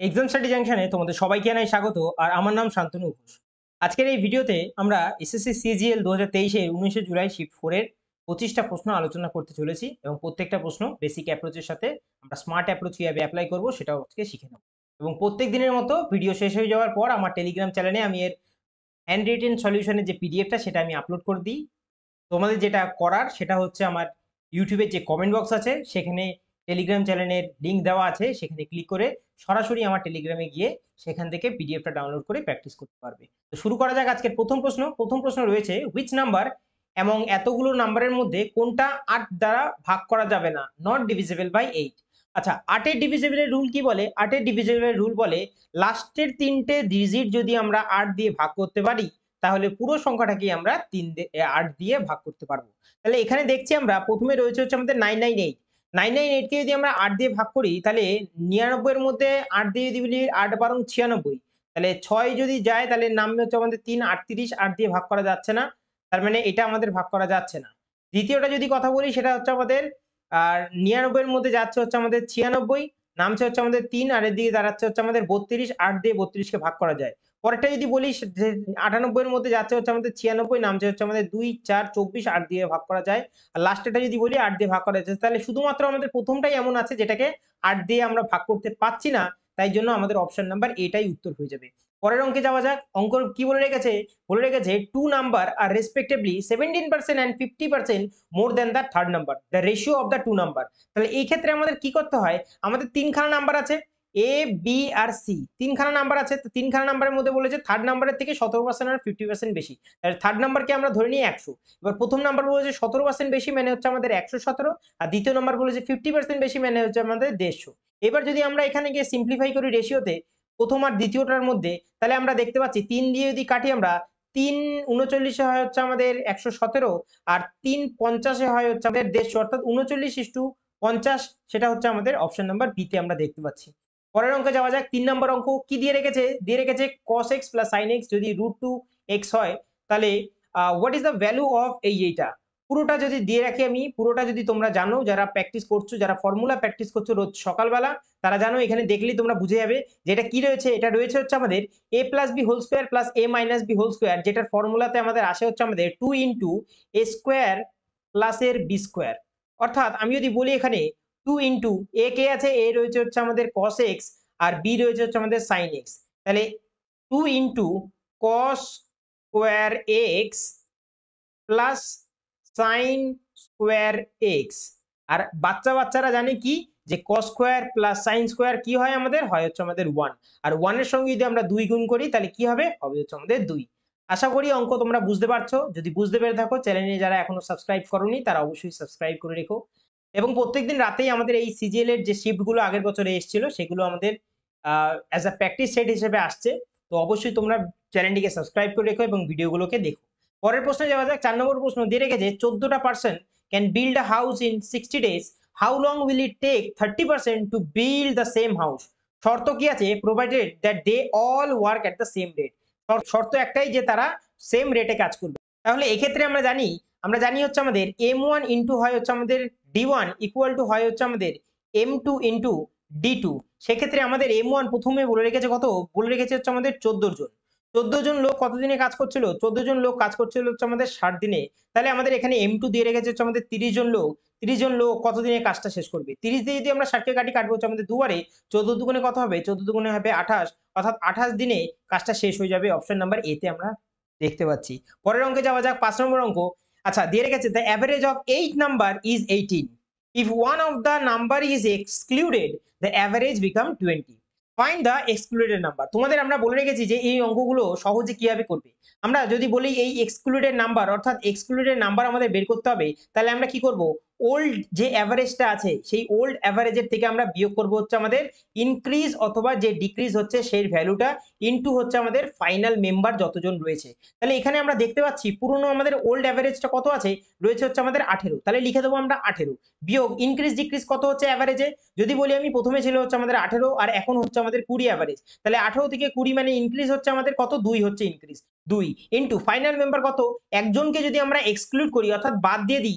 Exam study জাংশনে তোমাদের সবাইকে জানাই স্বাগত। আর আমার নাম শান্তনু ঘোষ। আজকের এই ভিডিওতে আমরা এসএসসি সিজিএল 2023 এর 19 জুলাই শিফট 4 এর 25টা প্রশ্ন আলোচনা করতে চলেছি এবং প্রত্যেকটা প্রশ্ন বেসিক অ্যাপ্রোচের সাথে আমরা স্মার্ট অ্যাপ্রোচ কিভাবে অ্যাপ্লাই করব সেটাও আজকে শিখে নেব। এবং প্রত্যেক দিনের মতো ভিডিও শেষ হয়ে যাওয়ার পর আমার টেলিগ্রাম চ্যানেলে আমি এর হ্যান্ড রিটেন সলিউশনের যে পিডিএফটা সেটা আমি আপলোড করে দিই। তোমাদের যেটা করার সেটা হচ্ছে আমার ইউটিউবের যে কমেন্ট বক্স আছে সেখানে টেলিগ্রাম চ্যানেলের লিঙ্ক দেওয়া আছে, সেখানে ক্লিক করে সরাসরি আমার টেলিগ্রামে গিয়ে সেখান থেকে পিডিএফটা ডাউনলোড করে প্র্যাকটিস করতে পারবে। তো শুরু করা যাক আজকের প্রথম প্রশ্ন রয়েছে, হুইচ নাম্বার এবং এতগুলো নাম্বারের মধ্যে কোনটা 8 দ্বারা ভাগ করা যাবে না, নট ডিভিজিবল বাই 8। আচ্ছা, 8 ডিভিজিবলের রুল কি বলে? 8 ডিভিজিবলের রুল বলে লাস্টের তিনটে ডিজিট যদি আমরা 8 দিয়ে ভাগ করতে পারি তাহলে পুরো সংখ্যাটাকে আমরা 8 দিয়ে ভাগ করতে পারবো। তাহলে এখানে দেখছি আমরা প্রথমে রয়েছে হচ্ছে আমাদের 998। 998 কে যদি আমরা 8 দিয়ে ভাগ করি তাহলে 99 এর মধ্যে 8 দিয়ে যদি বলি 8 বারং 96, তাহলে 6 যদি যায় তাহলে নামবে হচ্ছে আমাদের 3 38, 8 দিয়ে ভাগ করা যাচ্ছে না, তার মানে এটা আমাদের ভাগ করা যাচ্ছে না। দ্বিতীয়টা যদি কথা বলি সেটা হচ্ছে আমাদের 99 এর মধ্যে যাচ্ছে হচ্ছে আমাদের 96, নামছে হচ্ছে আমাদের 3, আর এর দিকে দাঁড়াচ্ছে হচ্ছে আমাদের 32, 8 দিয়ে 32 কে ভাগ করা যায়। পরেরটা যদি বলি যে 98 এর মধ্যে যাচ্ছে হচ্ছে আমাদের 96, নামছে হচ্ছে আমাদের 2, 4, 24, 8 দিয়ে ভাগ করা যায়। আর লাস্টেরটা যদি বলি 8 দিয়ে ভাগ করা যাচ্ছে, তাহলে শুধুমাত্র আমাদের প্রথমটাই এমন আছে যেটাকে 8 দিয়ে আমরা ভাগ করতে পারছি না, তাই জন্য আমাদের অপশন নাম্বার এটাই উত্তর হয়ে যাবে। পরের অঙ্কে যাওয়া যাক। অঙ্ক কি বলে রেখেছে? বলে রেখেছে টু নাম্বার আর respectively 17% and 50% more than the third number, the ratio of the two number. তাহলে এই ক্ষেত্রে আমাদের কি করতে হয়? আমাদের তিনখানা নাম্বার আছে, এ বি আর সি, তিনখানা নাম্বার আছে। তো তিনখানা নাম্বারের মধ্যে বলেছে থার্ড নাম্বারের থেকে 17% আর 50% বেশি, তাহলে থার্ড নাম্বারকে আমরা ধরে নিই 100। এবার প্রথম নাম্বার বলেছে 17% বেশি মানে হচ্ছে আমাদের 117, আর দ্বিতীয় নাম্বার বলেছে 50% বেশি মানে হচ্ছে আমাদের 150। এবার যদি আমরা এখানে গিয়ে সিম্পলিফাই করি রেশিওতে প্রথম আর দ্বিতীয়টার মধ্যে, তাহলে আমরা দেখতে পাচ্ছি 3 দিয়ে যদি কাটি আমরা 3 39 হয় হচ্ছে আমাদের 117, আর 3 50 হয় হচ্ছে আমাদের 150, অর্থাৎ 39:50, সেটা হচ্ছে আমাদের অপশন নাম্বার বি তে আমরা দেখতে পাচ্ছি। পরের অঙ্কে যাওয়া যাক। 3 নম্বর অঙ্ক কি দিয়ে রেখেছে? দিয়ে রেখেছে cos x plus sin x যদি √2x হয় তাহলে what is the value of এইটা পুরোটা যদি দিয়ে রাখি আমি, পুরোটা যদি তোমরা জানো, যারা প্র্যাকটিস করছো, যারা ফর্মুলা প্র্যাকটিস করছো রোজ সকালবেলা, তারা জানো এখানে দেখলেই তোমরা বুঝে যাবে যে এটা কি রয়েছে। এটা রয়েছে হচ্ছে আমাদের a plus B whole square plus a minus B whole square, যেটার ফর্মুলাতে আমাদের আসে হচ্ছে আমাদের 2 ইন্টু এ স্কোয়ার প্লাস এর বি স্কোয়ার। অর্থাৎ আমি যদি বলি এখানে 2 ইন্টু এ কে আছে, এ রয়েছে হচ্ছে আমাদের cos x আর বি রয়েছে হচ্ছে আমাদের sin x, তাহলে 2 into cos square x plus sine square x. আর বাচ্চারা জানে কি যে cos square plus sine square কি হয়? আমাদের হয় হচ্ছে আমাদের 1, আর 1 এর সঙ্গে যদি আমরা 2 গুণ করি তাহলে কি হবে? হবে হচ্ছে আমাদের 2। আশা করি অঙ্ক তোমরা বুঝতে পারছো। যদি বুঝতে পেরে থাকো, চ্যানেলে যারা এখনো সাবস্ক্রাইব করোনি তারা অবশ্যই সাবস্ক্রাইব করে রেখো। এবং প্রত্যেকদিন রাতেই আমাদের এই সিজিএল এর যে শিফট গুলো আগের বছরে এসেছিল সেগুলো আমাদের অ্যাজ আ প্র্যাকটিস সেট হিসেবে আসছে। তো অবশ্যই তোমরা চ্যানেলটিকে সাবস্ক্রাইব করে রেখো এবং ভিডিওগুলোকে দেখো। পরের প্রশ্নে যাওয়া যাক। 4 নম্বর প্রশ্ন দিয়ে রেখেছে 14টা person can build a house in 60 days, how long will it take 30% to build the same house? শর্ত কি আছে? Provided that they all work at the same rate. শর্ত একটাই যে তারা সেম রেটে কাজ করবে। তাহলে এক্ষেত্রে আমরা জানি হচ্ছে আমাদের m1 ইন্টু হয় হচ্ছে আমাদের d1 ইকুয়াল টু হয় হচ্ছে আমাদের m2 ইন্টু d2। সেক্ষেত্রে আমাদের m1 প্রথমে বলে রেখেছে কত? বলে রেখেছে হচ্ছে আমাদের 14 জন। 14 জন লোক কত দিনে কাজ করছিল? 14 জন লোক কাজ করছিল হচ্ছে আমাদের 60 দিনে। তাহলে আমাদের এখানে m2 দিয়ে রেখেছে হচ্ছে আমাদের 30 জন লোক। 30 জন লোক কত দিনে কাজটা শেষ করবে? 30 দিয়ে যদি আমরা 60 কে কাটবো হচ্ছে আমাদের দুবারে, 14 দুগুণে কত হবে? 14 দুগুণে হবে 28, অর্থাৎ 28 দিনে কাজটা শেষ হয়ে যাবে। অপশন নাম্বার এ তে আমরা দেখতে পাচ্ছি। পরের অঙ্কে যাওয়া যাক। 5 নম্বর অঙ্ক। আচ্ছা, দিয়ে রেখেছে the average of 8 number is 18, if one of the number is excluded the average become 20, find the excluded number। তোমাদের আমরা বলে রেখেছি যে এই অঙ্কগুলো সহজে কিভাবে করবে। আমরা যদি বলি এই এক্সক্লুডেড নাম্বার, অর্থাৎ এক্সক্লুডেড নাম্বার আমাদের বের করতে হবে, তাহলে আমরা কি করব? ওল্ড যে অ্যাভারেজটা আছে সেই ওল্ড অ্যাভারেজের থেকে আমরা বিয়োগ করব হচ্ছে আমাদের ইনক্রিজ অথবা যে ডিক্রিজ হচ্ছে সেই ভ্যালুটা ইনটু হচ্ছে আমাদের ফাইনাল মেম্বার যতজন রয়েছে। তাহলে এখানে আমরা দেখতে পাচ্ছি পুরনো আমাদের ওল্ড অ্যাভারেজটা কত আছে? রয়েছে হচ্ছে আমাদের 18, তাহলে লিখে দেবো আমরা 18 বিয়োগ ইনক্রিজ ডিক্রিজ কত হচ্ছে অ্যাভারেজে। যদি বলি আমি প্রথমে ছিল হচ্ছে আমাদের 18 আর এখন হচ্ছে আমাদের 20 অ্যাভারেজ, তাহলে 18 থেকে 20 মানে ইনক্রিজ হচ্ছে আমাদের কত? 2 হচ্ছে ইনক্রিজ, 2 ইনটু ফাইনাল মেম্বার কত? একজনকে যদি আমরা এক্সক্লুড করি অর্থাৎ বাদ দিয়ে দিই,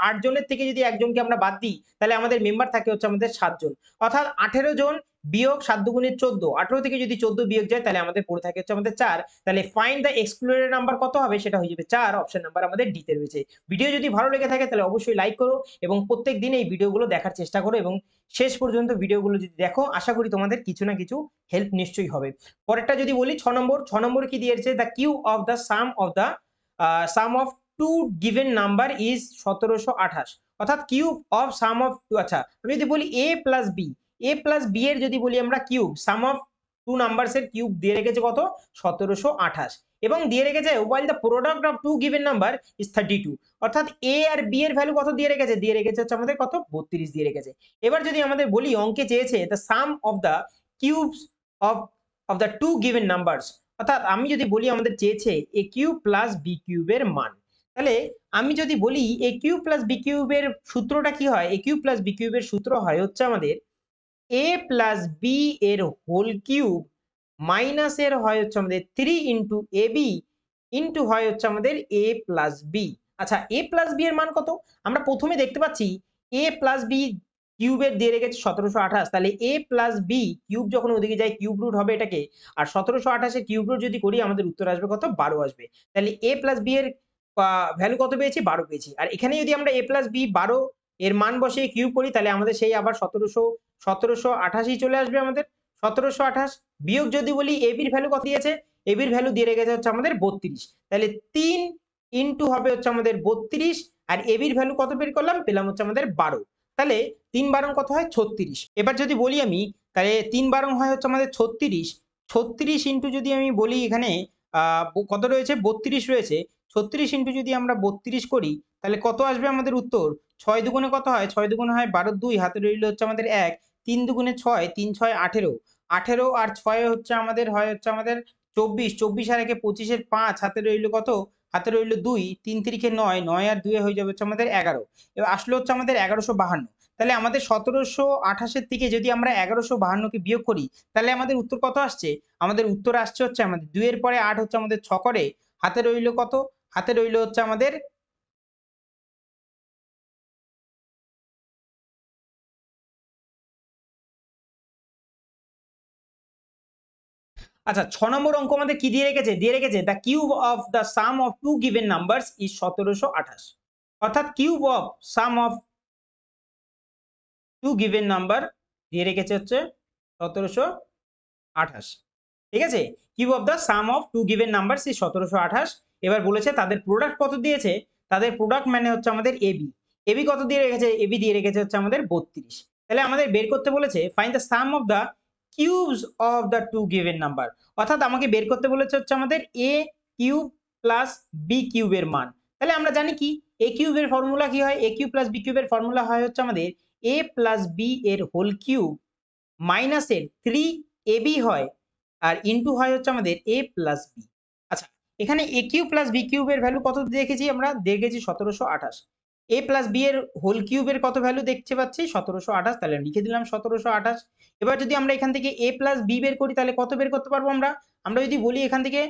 8 জনের থেকে যদি একজনকে আমরা বাদ দিই তাহলে আমাদের মেম্বার থাকে হচ্ছে আমাদের 7 জন, অর্থাৎ 18 জন বিয়োগ 7 দুগুণে 14, 18 থেকে যদি 14 বিয়োগ যায় তাহলে আমাদের পড়ে থাকে হচ্ছে আমাদের 4। তাহলে ফাইন্ড দ্য এক্সক্লুডেড নাম্বার কত হবে, সেটা হয়ে যাবে 4। অপশন নাম্বার আমাদের ডি তে রয়েছে। ভিডিও যদি ভালো লেগে থাকে তাহলে অবশ্যই লাইক করো এবং প্রত্যেক দিন এই ভিডিওগুলো দেখার চেষ্টা করো এবং শেষ পর্যন্ত ভিডিওগুলো যদি দেখো আশা করি তোমাদের কিছু না কিছু হেল্প নিশ্চয়ই হবে। পরেরটা যদি বলি 6 নম্বর কি দিয়েছে, the cube of the sum of two given number is 1728। অর্থাৎ কিউব অফ সাম অফ, আচ্ছা আমি যদি বলি এ প্লাস বি এর যদি বলি আমরা cube, sum of two numbers এর কিউব দিয়ে রেখেছে কত, 1728, এবং দিয়ে রেখেছে while the product of two given number is 32। অর্থাৎ এ আর বি এর ভ্যালু কত দিয়ে রেখেছে হচ্ছে আমাদের কত, 32 দিয়ে রেখেছে। এবার যদি আমাদের বলি অঙ্কে চেয়েছে the sum of the cubes of the two given numbers, অর্থাৎ আমি যদি বলি আমাদের চেয়েছে এ কিউব প্লাস বি কিউবের মান, তাহলে আমি যদি বলি এ কিউব প্লাস বি কিউবের সূত্রটা কি হয়, এ কিউব প্লাস বি কিউবের সূত্র হয় হচ্ছে আমাদের এ প্লাস বি এর হোল কিউব মাইনাস এর হয় হচ্ছে আমাদের 3 ইন্টু এ বি ইন্টু হয় হচ্ছে আমাদের এ প্লাস বি। আচ্ছা এ প্লাস বি এর মান কত, আমরা প্রথমে দেখতে পাচ্ছি এ প্লাস বি কিউবের দিয়ে রেখেছে 1728, তাহলে এ প্লাস বি কিউব যখন ওদিকে যায় কিউব রুট হবে এটাকে, আর 1728 কিউব রুট যদি করি আমাদের উত্তর আসবে কত, 12 আসবে। তাহলে এ প্লাস বি এর ভ্যালু কত পেয়েছি, 12 পেয়েছি। আর এখানে যদি আমরা এ প্লাস বি 12 এর মান বসিয়ে কিউব করি তাহলে আমাদের সেই আবার 1728 চলে আসবে আমাদের। 1728 বিয়োগ যদি বলি এবির ভ্যালু কত দিয়েছে, এবির ভ্যালু দিয়ে রেখেছে হচ্ছে আমাদের 32, তাহলে 3 ইন্টু হবে হচ্ছে আমাদের 32, আর এবির ভ্যালু কত বের করলাম, পেলাম হচ্ছে আমাদের 12। তাহলে 3 বারং কত হয়, 36। এবার যদি বলি আমি তাহলে 3 বারং হয় হচ্ছে আমাদের 36, 36 ইন্টু যদি আমি বলি এখানে কত রয়েছে, 32 রয়েছে, 36 ইন্টু যদি আমরা 32 করি তাহলে কত আসবে আমাদের উত্তর, 6 দুগুণে কত হয়, 6 দুগুণে হয় 12, 2 হাতে রইল হচ্ছে আমাদের 1, 3 দুগুণে 6, 3 6 18, 18 আর 6 হচ্ছে আমাদের হয় হচ্ছে আমাদের 24, 24 আর 1 25 এর 5 হাতে রইল কত, হাতে রইল 2, 3 তিরিখে 9, 9 আর 2 হয়ে যাবে হচ্ছে আমাদের 11। এবার আসলে হচ্ছে আমাদের 1152। তাহলে আমাদের 1728 থেকে যদি আমরা 1152 কে বিয়োগ করি তাহলে আমাদের উত্তর কত আসছে, আমাদের উত্তর আসছে হচ্ছে আমাদের 2 এর পরে 8 হচ্ছে আমাদের 6 করে, হাতে রইল কত, হাতে রইল হচ্ছে আমাদের, আচ্ছা 6 নম্বর অঙ্ক আমাদের কি দিয়ে রেখেছে the cube of the sum of two given numbers is 1728। অর্থাৎ cube of some of two given number দিয়ে রেখেছে হচ্ছে 1728। ঠিক আছে, cube of the sum of two given numbers is 1728। এবার বলেছে তাদের প্রোডাক্ট কত দিয়েছে, তাদের প্রোডাক্ট মানে হচ্ছে আমাদের এবি, এবি কত দিয়ে রেখেছে, এবি দিয়ে রেখেছে হচ্ছে আমাদের 32। তাহলে আমাদের বের করতে বলেছে find the sum of the cubes of the two given number, অর্থাৎ আমাকে বের করতে বলেছে হচ্ছে আমাদের এ কিউব প্লাস বি কিউবের মান। তাহলে আমরা জানি কি এ কিউবের ফর্মুলা কি হয়, এ কিউব প্লাস বি কিউবের ফর্মুলা হয় হচ্ছে আমাদের এ প্লাস বি এর হোল কিউব মাইনাসের 3 এবি হয় আর ইনটু হয় হচ্ছে আমাদের এ প্লাস বি। আচ্ছা এখানে এ কিউব প্লাস বি কিউবের ভ্যালু কত দেখেছি, আমরা দেখেছি 1728, এ প্লাস বি এর হোল কিউবের কত ভ্যালু দেখতে পাচ্ছি 1728, তাহলে লিখে দিলাম 1728। এবার যদি আমরা এখান থেকে এ প্লাস বি বের করি তাহলে কত বের করতে পারবো আমরা, আমরা যদি বলি এখান থেকে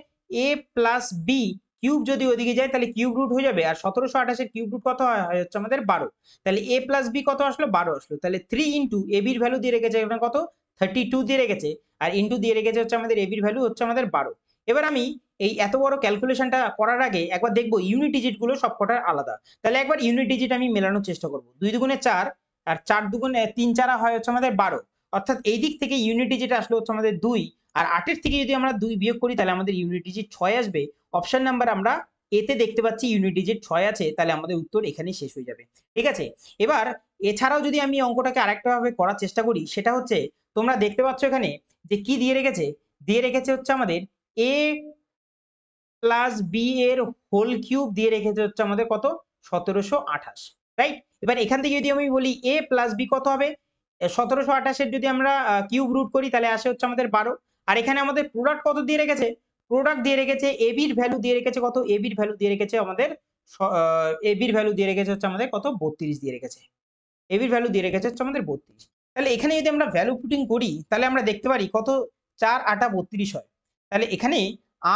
এ প্লাস বি কিউব যদি ওইদিকে যায় তাহলে কিউব রুট হয়ে যাবে, আর 1728 এর কিউব রুট কত হয় হচ্ছে আমাদের 12, তাহলে এ প্লাস বি কত আসলো, 12 আসলো। তাহলে 3 ইন্টু এ বির ভ্যালু দিয়ে রেখেছে এখানে কত, 32 দিয়ে রেখেছে, আর ইনটু দিয়ে রেখেছে হচ্ছে আমাদের এবির ভ্যালু হচ্ছে আমাদের 12। এবার আমি এই এত বড় ক্যালকুলেশনটা করার আগে একবার দেখবো ইউনিট ডিজিট গুলো সবকটার আলাদা, তাহলে একবার ইউনিট ডিজিট আমি মেলানোর চেষ্টা করবো। 2 দুগুণে 4 আর 4 দুগুণে 3 4 হয় হচ্ছে আমাদের 12, অর্থাৎ এই দিক থেকে ইউনিট ডিজিট আসলে হচ্ছে আমাদের 2, আর 8 এর থেকে যদি আমরা 2 বিয়োগ করি তাহলে আমাদের ইউনিট ডিজিট 6 আসবে। অপশন নাম্বার আমরা এতে দেখতে পাচ্ছি ইউনিট ডিজিট 6 আছে, তাহলে আমাদের উত্তর এখানেই শেষ হয়ে যাবে। ঠিক আছে, এবার এছাড়াও যদি আমি অঙ্কটাকে আরেকটা ভাবে করার চেষ্টা করি সেটা হচ্ছে তোমরা দেখতে পাচ্ছ এখানে যে কি দিয়ে রেখেছে হচ্ছে আমাদের এ প্লাস বি এর হোল কিউব দিয়ে রেখেছে হচ্ছে আমাদের কত, 1728, রাইট। এবার এখান থেকে যদি আমি বলি এ প্লাস বি কত হবে, 1728 এর যদি আমরা কিউব রুট করি তাহলে আসে হচ্ছে আমাদের 12, আর এখানে আমাদের প্রোডাক্ট কত দিয়ে রেখেছে, প্রোডাক্ট দিয়ে রেখেছে এবির ভ্যালু দিয়ে রেখেছে কত, এবির ভ্যালু দিয়ে রেখেছে আমাদের এবির ভ্যালু দিয়ে রেখেছে হচ্ছে আমাদের কত, 32 দিয়ে রেখেছে, এবির ভ্যালু দিয়ে রেখেছে হচ্ছে আমাদের 32। তাহলে এখানে যদি আমরা ভ্যালু পুটিং করি তাহলে আমরা দেখতে পারি কত, 4 8 32 হয়, তাহলে এখানে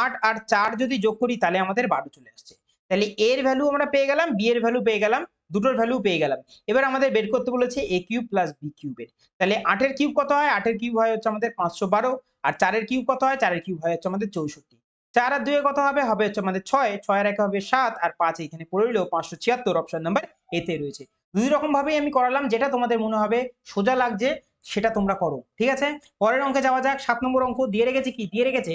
8 আর 4 যদি যোগ করি তাহলে আমাদের 12 চলে আসছে। তাহলে এর ভ্যালু আমরা পেয়ে গেলাম, বি এর ভ্যালু পেয়ে গেলাম দুটোর ভ্যালু পেয়ে গেলাম। এবার আমাদের বের করতে বলেছে a কিউব প্লাস b কিউবের। তাহলে 8 এর কিউব কত হয়? 8 এর কিউব হয় হচ্ছে আমাদের 512, আর 4 এর কিউব কত হয়? 4 এর কিউব হয় হচ্ছে আমাদের 64। 4 আর 2 এ কত হবে? হবে হচ্ছে আমাদের 6, 6 এর 1 এ হবে 7, আর 5 এইখানে পড়ে রইল 576, অপশন নাম্বার এ তে রয়েছে। দুই রকম ভাবেই আমি করালাম, যেটা তোমাদের মনে হবে সোজা লাগছে সেটা তোমরা করো, ঠিক আছে? পরের অঙ্কে যাওয়া যাক। 7 নম্বর অঙ্ক দিয়ে রেখেছে কি? দিয়ে রেখেছে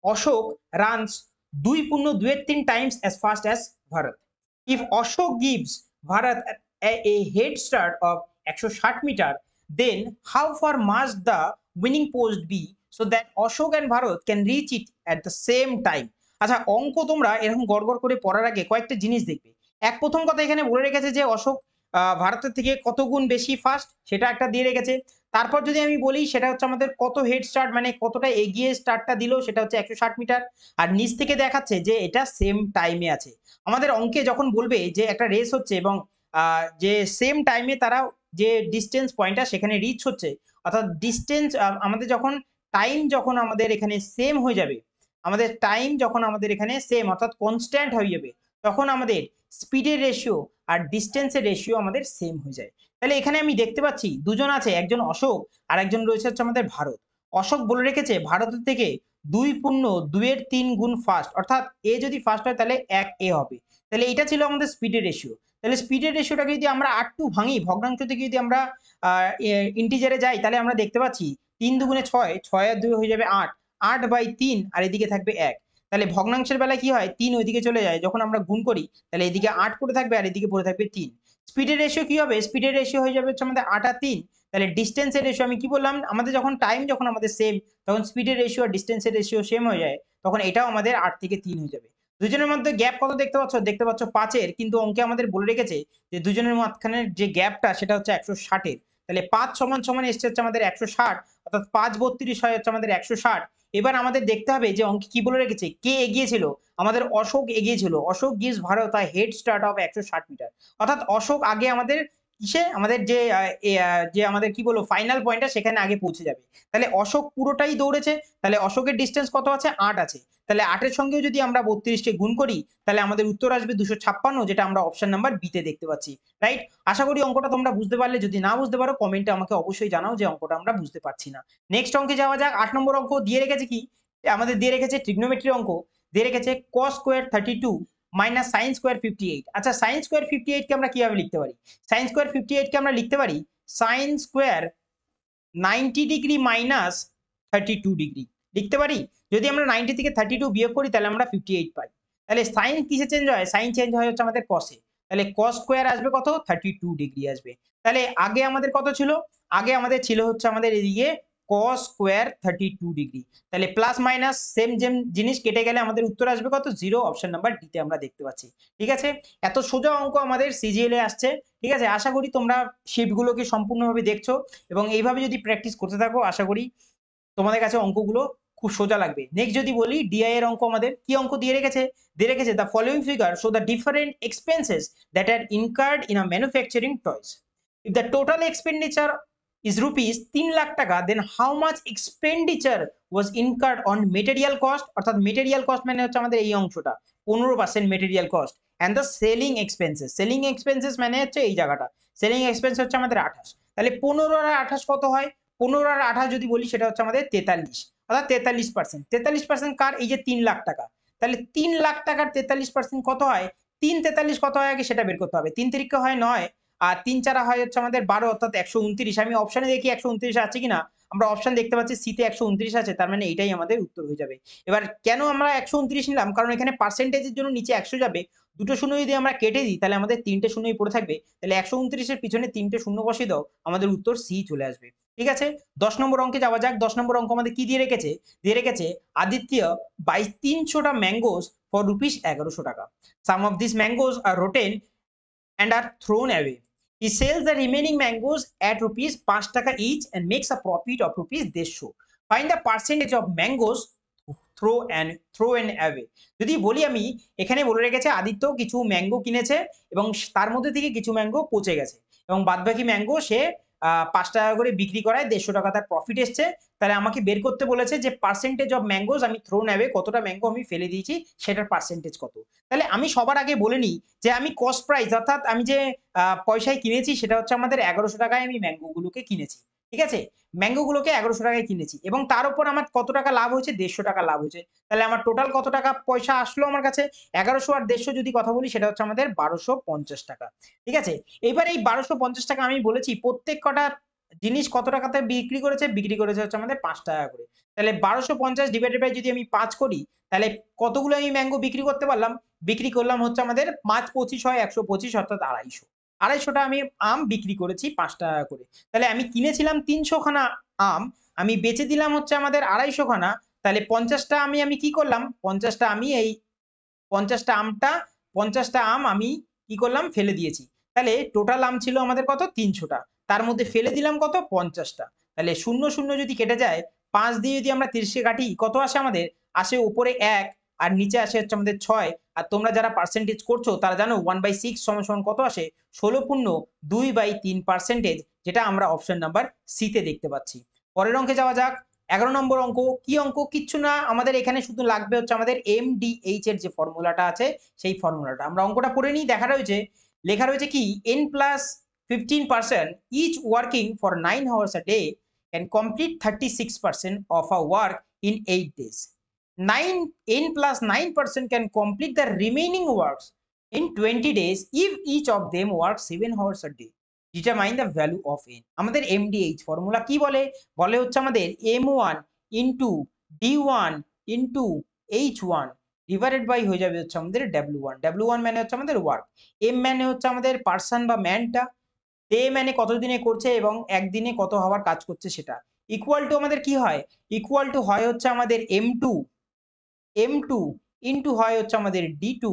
Ashok runs 2.2-3 times as fast as Bharat. If Ashok gives Bharat a head start of 160 meter, then how far must the winning post be so that Ashok and Bharat can reach it at the same time? আচ্ছা, অঙ্ক তোমরা এরকম গড়গড় করে পড়ার আগে কয়েকটা জিনিস দেখবে। প্রথম কথা এখানে বলে রেখেছে যে অশোক ভারতের থেকে কত গুণ বেশি ফাস্ট, সেটা একটা দিয়ে রেখেছে। তারপর যদি আমি বলি সেটা হচ্ছে আমাদের কত হেড স্টার্ট, মানে কতটা এগিয়ে স্টার্টটা দিল, সেটা হচ্ছে 160 মিটার। আর নিচ থেকে দেখাচ্ছে যে এটা সেম টাইমে আছে। আমাদের অঙ্কে যখন বলবে যে একটা রেস হচ্ছে এবং যে সেম টাইমে তারা যে ডিস্টেন্স পয়েন্টটা সেখানে রিচ হচ্ছে, অর্থাৎ ডিস্টেন্স আমাদের যখন টাইম যখন আমাদের এখানে সেম হয়ে যাবে, আমাদের টাইম যখন আমাদের এখানে সেম অর্থাৎ কনস্ট্যান্ট হয়ে যাবে, তখন আমাদের স্পিডের রেশিও আর ডিস্টেন্সের রেশিও আমাদের সেম হয়ে যায়। তাহলে এখানে আমি দেখতে পাচ্ছি দুজন আছে, একজন অশোক আর একজন রয়েছে হচ্ছে আমাদের ভারত। অশোক বলে রেখেছে ভারতের থেকে 2.2-3 গুণ ফাস্ট, অর্থাৎ এ যদি ফাস্ট হয় তাহলে 1 এ হবে। তাহলে এটা ছিল আমাদের স্পিডের রেশিও। তাহলে স্পিডের রেশিওটাকে যদি আমরা 8 ভাঙি, ভগ্নাংশ থেকে যদি আমরা ইন্টিজারে যাই, তাহলে আমরা দেখতে পাচ্ছি 3 দুগুণে 6, 6 আর 2 হয়ে যাবে 8, 8/3, আর এদিকে থাকবে 1। তাহলে ভগ্নাংশের বেলায় কি হয়? 3 ওইদিকে চলে যায়, যখন আমরা গুণ করি তাহলে এদিকে 8 পড়ে থাকবে আর এদিকে পড়ে থাকবে 3। স্পিডের রেশিও কি হবে? স্পিডের রেশিও হয়ে যাবে হচ্ছে আমাদের 8 আর 3। তাহলে ডিস্টেন্সের রেশিও আমি কি বললাম? আমাদের যখন টাইম যখন আমাদের সেম, তখন স্পিডের রেশিও আর ডিস্টেন্সের রেশিও সেম হয়ে যায়, তখন এটাও আমাদের 8 থেকে 3 হয়ে যাবে। দুজনের মধ্যে গ্যাপ কত দেখতে পাচ্ছ? দেখতে পাচ্ছ 5 এর, কিন্তু অঙ্কে আমাদের বলে রেখেছে যে দুজনের মাঝখানের যে গ্যাপটা সেটা হচ্ছে 160 এর। তাহলে 5 সমান সমান এসছে হচ্ছে আমাদের 160, অর্থাৎ 5/32 হয় হচ্ছে আমাদের 160। এবার আমাদের দেখতে হবে যে অঙ্কে কি বলে রেখেছে, কে এগিয়ে ছিল? আমাদের অশোক এগিয়ে ছিল। Ashok gives Bharat a head start of 160 metre, অর্থাৎ অশোক আগে আমাদের কিসে, আমাদের যে যে আমাদের কি বলবো ফাইনাল পয়েন্টটা সেখানে আগে পৌঁছে যাবে। তাহলে অশোক পুরোটাই দৌড়েছে, তাহলে অশোকের ডিস্টেন্স কত আছে? 8 আছে। তাহলে 8 এর সঙ্গেও যদি আমরা 32 কে গুণ করি, তাহলে আমাদের উত্তর আসবে 256, যেটা আমরা অপশন নাম্বার বি তে দেখতে পাচ্ছি, রাইট? আশা করি অঙ্কটা তোমরা বুঝতে পারলে। যদি না বুঝতে পারো কমেন্টে আমাকে অবশ্যই জানাও যে অঙ্কটা আমরা বুঝতে পারছি না। নেক্সট অঙ্কে যাওয়া যাক। 8 নম্বর অঙ্ক দিয়ে রেখেছে কি? আমাদের দিয়ে রেখেছে ট্রিগনোমেট্রি অঙ্ক। দিয়ে রেখেছে cos square 32 minus sin square 58। আচ্ছা, sin স্কয়ার 58 কে আমরা কিভাবে লিখতে পারি? sin স্কয়ার 58 কে আমরা লিখতে পারি sin square 90 degree minus 32 degree লিখতে পারি। যদি আমরা 90 থেকে 32 বিয়োগ করি তাহলে আমরা 58 পাই। তাহলে সাইন কিসে চেঞ্জ হয়? সাইন চেঞ্জ হয় হচ্ছে আমাদের কসে। তাহলে cos স্কয়ার আসবে কত? 32 ডিগ্রি আসবে। তাহলে আগে আমাদের কত ছিল? আগে আমাদের ছিল হচ্ছে আমাদের এদিকে cos স্কয়ার 32 ডিগ্রি। তাহলে প্লাস মাইনাস সেম জিনিস কেটে গেলে আমাদের উত্তর আসবে কত? 0, অপশন নাম্বার ডি তে আমরা দেখতে পাচ্ছি। ঠিক আছে? এত সোজা অঙ্ক আমাদের সিজিএল এ আসছে। ঠিক আছে? আশা করি তোমরা শিটগুলোকে সম্পূর্ণভাবে দেখছো এবং এইভাবে যদি প্র্যাকটিস করতে থাকো, আশা করি তোমাদের কাছে অঙ্কগুলো খুব সোজা লাগবে। নেক্সট যদি বলি ডিআই এর অঙ্ক, আমাদের কি অঙ্ক দিয়ে রেখেছে? দিয়ে রেখেছে the following figure show the different expenses that are incurred in a manufacturing toys. If the total expenditure is rupees 3 lakh taka, then how much expenditure was incurred on material cost, অর্থাৎ মেটেরিয়াল কস্ট মানে হচ্ছে আমাদের এই অংশটা 15% material cost, and the selling expenses, selling expenses মানে হচ্ছে এই জায়গাটা, সেলিং এক্সপেন্স হচ্ছে আমাদের 28। তাহলে 15 আর 28 কত হয়? 15 আর 28 যদি বলি সেটা হচ্ছে আমাদের 43, অর্থাৎ 43%। 43% কার? এই যে 3 লাখ টাকা। তাহলে 3 লাখ টাকার 43% কত হয়? 3 43 কত হয় আগে সেটা বের করতে হবে। 3 তিরিকে হয় 9, আর 3 4 হয় হচ্ছে আমাদের 12, অর্থাৎ 129। আমি অপশনে দেখি 129 আছে কিনা। আমরা অপশন দেখতে পাচ্ছি সি তে 129 আছে, তার মানে এটাই আমাদের উত্তর হয়ে যাবে। এবার কেন আমরা 129 নিলাম? কারণ এখানে পার্সেন্টেজের জন্য নিচে 100 যাবে, দুটো শূন্য যদি আমরা কেটে দিই তাহলে আমাদের 3টে শূন্যই পড়ে থাকবে। তাহলে 129 এর পিছনে 3টে শূন্য বসিয়ে দাও, আমাদের উত্তর সি চলে আসবে। ঠিক আছে? 10 নম্বর অঙ্কে যাওয়া যাক। 10 নম্বর অঙ্ক আমাদের কি দিয়ে রেখেছে? দিয়ে রেখেছে আদিত্য buys 300টা ম্যাঙ্গোস ফর রুপিস 1100 টাকা। Some of this mangoes are rotten and are thrown away. He sells the remaining mangoes at rupees 5 টাকা each and makes a profit of rupees 150. Find the percentage of mangoes thrown away. যদি বলি আমি, এখানে বলে রেখেছে আদিত্য কিছু mango কিনেছে এবং তার মধ্যে থেকে কিছু ম্যাঙ্গো পচে গেছে এবং বাদবাকি ম্যাঙ্গো সে 5 টাকা করে বিক্রি করায় 150 টাকা তার প্রফিট এসছে। তাহলে আমাকে বের করতে বলেছে যে পার্সেন্টেজ অফ ম্যাঙ্গোজ আমি থ্রোন অ্যাওয়ে, কতটা ম্যাঙ্গো আমি ফেলে দিয়েছি সেটার পার্সেন্টেজ কত। তাহলে আমি সবার আগে বলে নিই যে আমি কস্ট প্রাইস অর্থাৎ আমি যে পয়সায় কিনেছি সেটা হচ্ছে আমাদের 1100 টাকায় আমি ম্যাঙ্গোগুলোকে কিনেছি, ঠিক আছে? ম্যাঙ্গোগুলোকে 1100 টাকায় কিনেছি এবং তার উপর আমার কত টাকা লাভ হয়েছে? 150 টাকা লাভ হয়েছে। তাহলে আমার টোটাল কত টাকা পয়সা আসলো আমার কাছে? 1100 আর 150 যদি কথা বলি সেটা হচ্ছে আমাদের 1250 টাকা, ঠিক আছে? এবার এই 1250 টাকা আমি বলেছি প্রত্যেক কটা জিনিস কত টাকাতে বিক্রি করেছে? বিক্রি করেছে হচ্ছে আমাদের 5 টাকা করে। তাহলে 1250 ডিভাইডেড বাই যদি আমি 5 করি, তাহলে কতগুলো আমি ম্যাঙ্গো বিক্রি করতে পারলাম? বিক্রি করলাম হচ্ছে আমাদের 5 25 হয় 125 অর্থাৎ 250। 250 টা আমি আম বিক্রি করেছি 5 টাকা করে। তাহলে আমি কিনেছিলাম 300 খানা আম, আমি বেচে দিলাম হচ্ছে আমাদের 250 খানা। তাহলে 50 টা আমি কি করলাম? 50 টা আমি এই 50 টা আমটা 50 টা আম আমি কি করলাম? ফেলে দিয়েছি। তাহলে টোটাল আম ছিল আমাদের কত? 300 টা। তার মধ্যে ফেলে দিলাম কত? 50 টা। তাহলে 0, 0 যদি কেটে যায়, 5 দিয়ে যদি আমরা 30 কে কাটি, কত আসে আমাদের? আসে উপরে 1 আর নিচে আসে হচ্ছে আমাদের 6। আর তোমরা যারা পার্সেন্টেজ করছো তারা জানো 1/6 সমান সমান কত আসে? 16.2/3%, যেটা আমরা অপশন নাম্বার সি তে দেখতে পাচ্ছি। পরের অঙ্কে যাওয়া যাক। 11 নম্বর অঙ্ক। কি অঙ্ক? কিচ্ছু না, আমাদের এখানে শুধু লাগবে হচ্ছে আমাদের MDH এর যে ফর্মুলাটা আছে সেই ফর্মুলাটা। আমরা অঙ্কটা পড়ে নিই। লেখা রয়েছে কি? n+15% each working for 9 hours a day can complete 36% of a work in 8 days. 9 n+9% can complete the remaining works in 20 days if each of them works 7 hours a day. Determine the value of n. আমাদের MDH formula কি বলে? বলে হচ্ছে আমাদের M1 into D1 into H1 divided by হয়ে যাবে হচ্ছে আমাদের W1। W1 মানে হচ্ছে আমাদের ওয়ার্ক, M মানে হচ্ছে আমাদের পার্সন বা ম্যানটা, ডে মানে কতদিনে করছে এবং একদিনে কত হাওয়ার কাজ করছে সেটা। ইকুয়াল টু আমাদের কি হয়? ইকুয়াল টু হয় হচ্ছে আমাদের M2 ইন্টু হয় হচ্ছে আমাদের D2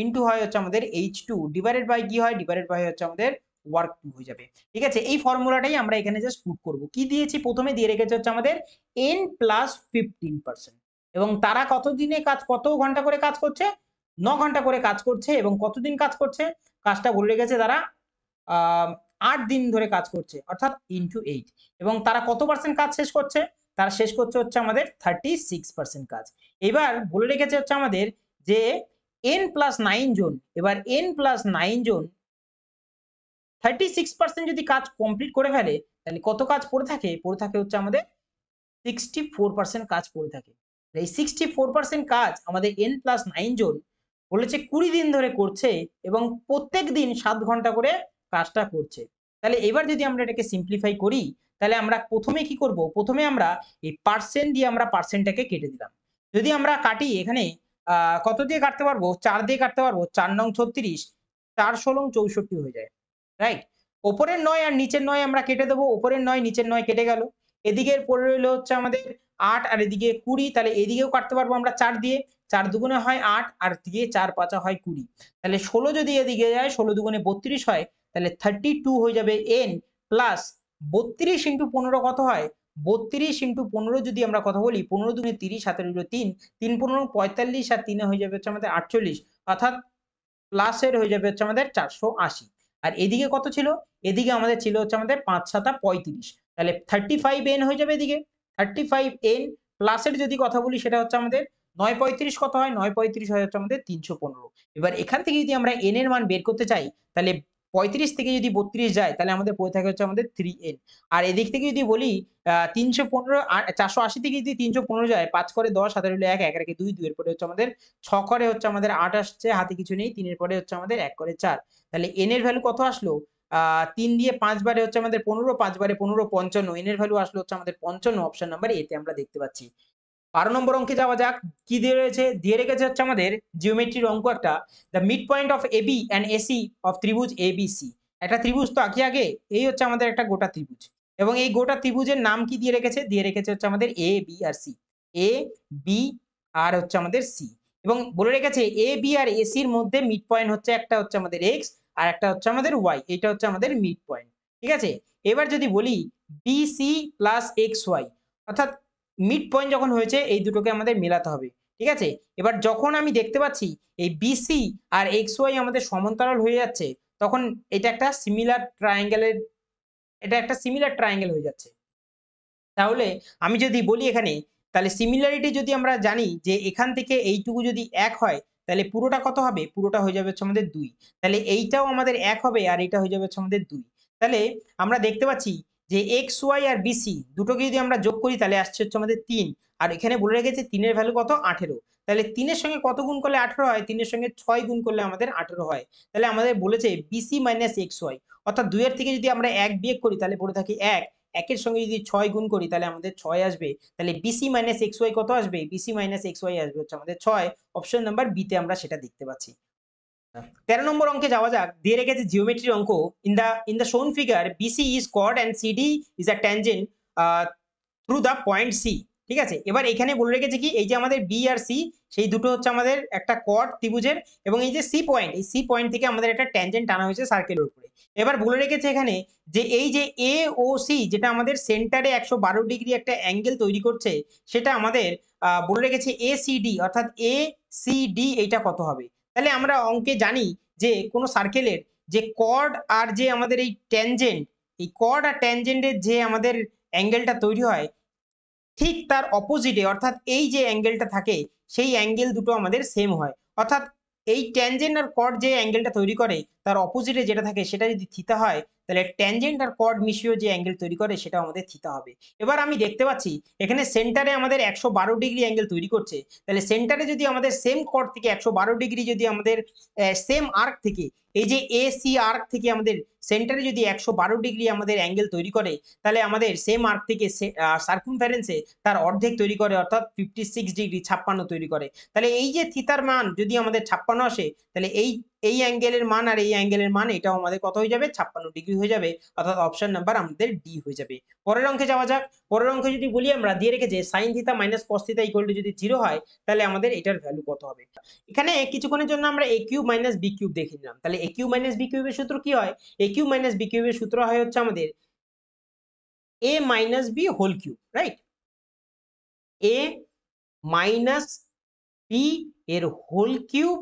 ইন্টু হয় হচ্ছে আমাদের H2 ডিভাইডেড বাই কি হয়? ডিভাইডেড বাই হচ্ছে আমাদের ওয়ার্ক 2 হয়ে যাবে। ঠিক আছে? এই ফর্মুলাটাই আমরা এখানে জাস্ট পুট করব। কি দিয়েছি? প্রথমে দিয়ে রেখেছে হচ্ছে আমাদের n+15%, এবং তারা কত ঘন্টা করে কাজ করছে? 9 ঘন্টা করে কাজ করছে। এবং কতদিন কাজ করছে? কাজটা বলে রেখেছে তারা 8 দিন ধরে কাজ করছে, অর্থাৎ ইনটু 8। এবং তারা কত পার্সেন্ট কাজ শেষ করছে? তারা শেষ করছে হচ্ছে আমাদের 36% কাজ। এবার বলে রেখেছে হচ্ছে আমাদের যে n+9 জন, এবার n+9 জন 36% যদি কাজ কমপ্লিট করে ফেলে, তাহলে কত কাজ পড়ে থাকে? পড়ে থাকে হচ্ছে আমাদের 64% কাজ পড়ে থাকে। এই 64% কাজ আমাদের n+9 জন বলেছে 20 দিন ধরে করছে এবং প্রত্যেক দিন 7 ঘন্টা করে কাজটা করছে। তাহলে এবার যদি আমরা এটাকে সিম্পলিফাই করি, তাহলে আমরা প্রথমে কি করব? প্রথমে আমরা এই পার্সেন্ট দিয়ে আমরা পার্সেন্টটাকে কেটে দিলাম। যদি আমরা কাটি এখানে কত দিয়ে কাটতে পারবো? 4 দিয়ে কাটতে পারবো। 4 নং 36, 4 ষোলং 64 হয়ে যায়। রাইট? ওপরের 9 আর নিচের 9 আমরা কেটে দেবো। ওপরের 9 নিচের 9 কেটে গেল। এদিকের পড়ে রইলো হচ্ছে আমাদের 8 আর এদিকে 20, তাহলে এদিকেও কাটতে পারবো আমরা 4 দিয়ে। 4 দুগুণে হয় 8 আর দিয়ে 4 পাঁচা হয় 20। তাহলে 16 যদি এদিকে যায়, 16 দুগুণে 32 হয়, তাহলে 32 হয়ে যাবে n প্লাস 32 ইন্টু 15 কত হয়? 32 ইন্টু 15 যদি আমরা কথা বলি, 15 দুগুণে 30, হাতে রইল 3, 3 15 45 আর 3 হয়ে যাবে হচ্ছে আমাদের 48, অর্থাৎ প্লাসের হয়ে যাবে হচ্ছে আমাদের 480। আর এদিকে কত ছিল? এদিকে আমাদের ছিল হচ্ছে আমাদের 5 7 35, তাহলে 35n হয়ে যাবে এদিকে। 35n প্লাসের যদি কথা বলি সেটা হচ্ছে আমাদের 9 35 কত হয়? 9 35 হয় হচ্ছে আমাদের 315। এবার এখান থেকে যদি আমরা n এর মান বের করতে চাই, তাহলে 35 থেকে যদি 32 যায়, তাহলে আমাদের পড়ে থাকে হচ্ছে আমাদের 3n। আর এদিক থেকে যদি বলি 315 আর 480 থেকে যদি 315 যায়, 5 করে 10, হাতে রইল 1, 1 রেখে 2, 2 এর পরে হচ্ছে আমাদের 6 করে হচ্ছে আমাদের 8 আসছে, হাতে কিছু নেই, 3 এর পরে হচ্ছে আমাদের 1 করে 4। তাহলে n এর ভ্যালু কত আসলো? 3 দিয়ে 5 বারে হচ্ছে আমাদের 15, 5 বারে 15 55, n এর ভ্যালু আসলো হচ্ছে আমাদের 55, অপশন নাম্বার এ তে আমরা দেখতে পাচ্ছি। 12 নম্বর অঙ্কে যাওয়া যাক। কি দিয়ে রয়েছে? দিয়ে রেখেছে হচ্ছে আমাদের জিওমেট্রির অঙ্ক একটা। The mid point of AB and AC of ত্রিভুজ ABC। একটা ত্রিভুজ তো আঁকি আগে। এই হচ্ছে আমাদের একটা গোটা ত্রিভুজ। এবং এই গোটা ত্রিভুজের নাম কি দিয়ে রেখেছে? দিয়ে রেখেছে হচ্ছে আমাদের A, B R C। A, B আর হচ্ছে আমাদের C। এবং বলে রেখেছে A, B আর AC এর মধ্যে মিড পয়েন্ট হচ্ছে, একটা হচ্ছে আমাদের X আর একটা হচ্ছে আমাদের Y। এটা হচ্ছে আমাদের মিড পয়েন্ট। ঠিক আছে? এবার যদি বলি BC প্লাস XY, অর্থাৎ মিড পয়েন্ট যখন হয়েছে এই দুটোকে আমাদের মেলাতে হবে। ঠিক আছে? এবার যখন আমি দেখতে পাচ্ছি এই BC আর XY আমাদের সমান্তরাল হয়ে যাচ্ছে, তখন এটা একটা সিমিলার ট্রায়াঙ্গেল হয়ে যাচ্ছে। তাহলে আমি যদি বলি এখানে, তাহলে সিমিলারিটি যদি আমরা জানি যে এখান থেকে এইটুকু যদি ১ হয়, তাহলে পুরোটা কত হবে? পুরোটা হয়ে যাবে হচ্ছে আমাদের ২। তাহলে এইটাও আমাদের ১ হবে আর এটা হয়ে যাবে হচ্ছে আমাদের ২। তাহলে আমরা দেখতে পাচ্ছি যে XY আর BC দুটোকে যদি আমরা যোগ করি তাহলে আসছে হচ্ছে আমাদের ৩। আর এখানে বলে রেখেছে ৩ এর ভ্যালু কত? ১৮। তাহলে ৩ এর সঙ্গে কত গুণ করলে ১৮ হয়? ৩ এর সঙ্গে ৬ গুণ করলে আমাদের ১৮ হয়। তাহলে আমাদের বলেছে BC মাইনাস XY, অর্থাৎ ২ এর থেকে যদি আমরা ১ বিয়োগ করি তাহলে পড়ে থাকে ১। ১ এর সঙ্গে যদি ৬ গুণ করি তাহলে আমাদের ৬ আসবে। তাহলে BC মাইনাস XY কত আসবে? BC মাইনাস XY আসবে হচ্ছে আমাদের ৬। অপশন নাম্বার বি তে আমরা সেটা দেখতে পাচ্ছি। ১৩ নম্বর অঙ্কে যাওয়া যাক। দিয়ে রেখেছে জিওমেট্রির অঙ্ক। In the shown figure, BC is chord and CD is a tangent through the point C. ঠিক আছে? এবার এখানে বলে রেখেছে কি? এই যে আমাদের B আর C সেই দুটো হচ্ছে আমাদের একটা chord ত্রিভুজের, এবং এই যে C পয়েন্ট, এই C পয়েন্ট থেকে আমাদের একটা ট্যানজেন্ট টানা হয়েছে সার্কেলের উপরে। এবার বলে রেখেছে এখানে যে এই যে AOC যেটা আমাদের সেন্টারে ১১২ ডিগ্রি একটা অ্যাঙ্গেল তৈরি করছে, সেটা আমাদের বলে রেখেছে ACD, অর্থাৎ ACD এইটা কত হবে? তাহলে আমরা অঙ্কে জানি যে কোন সার্কেলের যে কর্ড আর যে আমাদের এই ট্যানজেন্ট, এই কর্ড আর ট্যানজেন্টের যে আমাদের অ্যাঙ্গেলটা তৈরি হয়, ঠিক তার অপোজিটে অর্থাৎ এই যে অ্যাঙ্গেলটা থাকে সেই অ্যাঙ্গেল দুটো আমাদের সেম হয়। অর্থাৎ এই ট্যানজেন্ট আর কর্ড যে অ্যাঙ্গেলটা তৈরি করে তার অপোজিটে যেটা থাকে সেটা যদি থিতা হয়, তাহলে ট্যানজেন্ট আর কর্ড মিশিয়েও যে অ্যাঙ্গেল তৈরি করে সেটা আমাদের থিতা হবে। এবার আমি দেখতে পাচ্ছি এখানে সেন্টারে আমাদের ১১২ ডিগ্রি অ্যাঙ্গেল তৈরি করছে। তাহলে সেন্টারে যদি আমাদের সেম কর্ড থেকে ১১২ ডিগ্রি যদি আমাদের সেম আর্ক থেকে, এই যে এসি আর্ক থেকে আমাদের সেন্টারে যদি ১১২ ডিগ্রি আমাদের অ্যাঙ্গেল তৈরি করে, তাহলে আমাদের সেম আর্ক থেকে সার্কামফারেন্সে তার অর্ধেক তৈরি করে, অর্থাৎ 56 ডিগ্রি ৫৬ তৈরি করে। তাহলে এই যে থিতার মান যদি আমাদের ৫৬ আসে, তাহলে এই অ্যাঙ্গেলের মান আর এই অ্যাঙ্গেলের মান এটাও আমাদের কত হয়ে যাবে? ৫৬ ডিগ্রি হয়ে যাবে, অর্থাৎ অপশন নাম্বার আমাদের ডি হয়ে যাবে। পরের অঙ্কে যাওয়া যাক। পরের অঙ্কে যদি বলি আমরা, দিয়ে রেখেছে sine theta minus cos theta equal to যদি 0 হয়, তাহলে আমাদের এটার ভ্যালু কত হবে? এখানে কিছুক্ষণের জন্য আমরা a cube minus b cube দেখে নিলাম। তাহলে a কিউব মাইনাস b কিউবের সূত্র কি হয়? a কিউব মাইনাস b কিউবের সূত্র হয় হচ্ছে আমাদের a minus b whole cube, right? a minus b এর হোল কিউব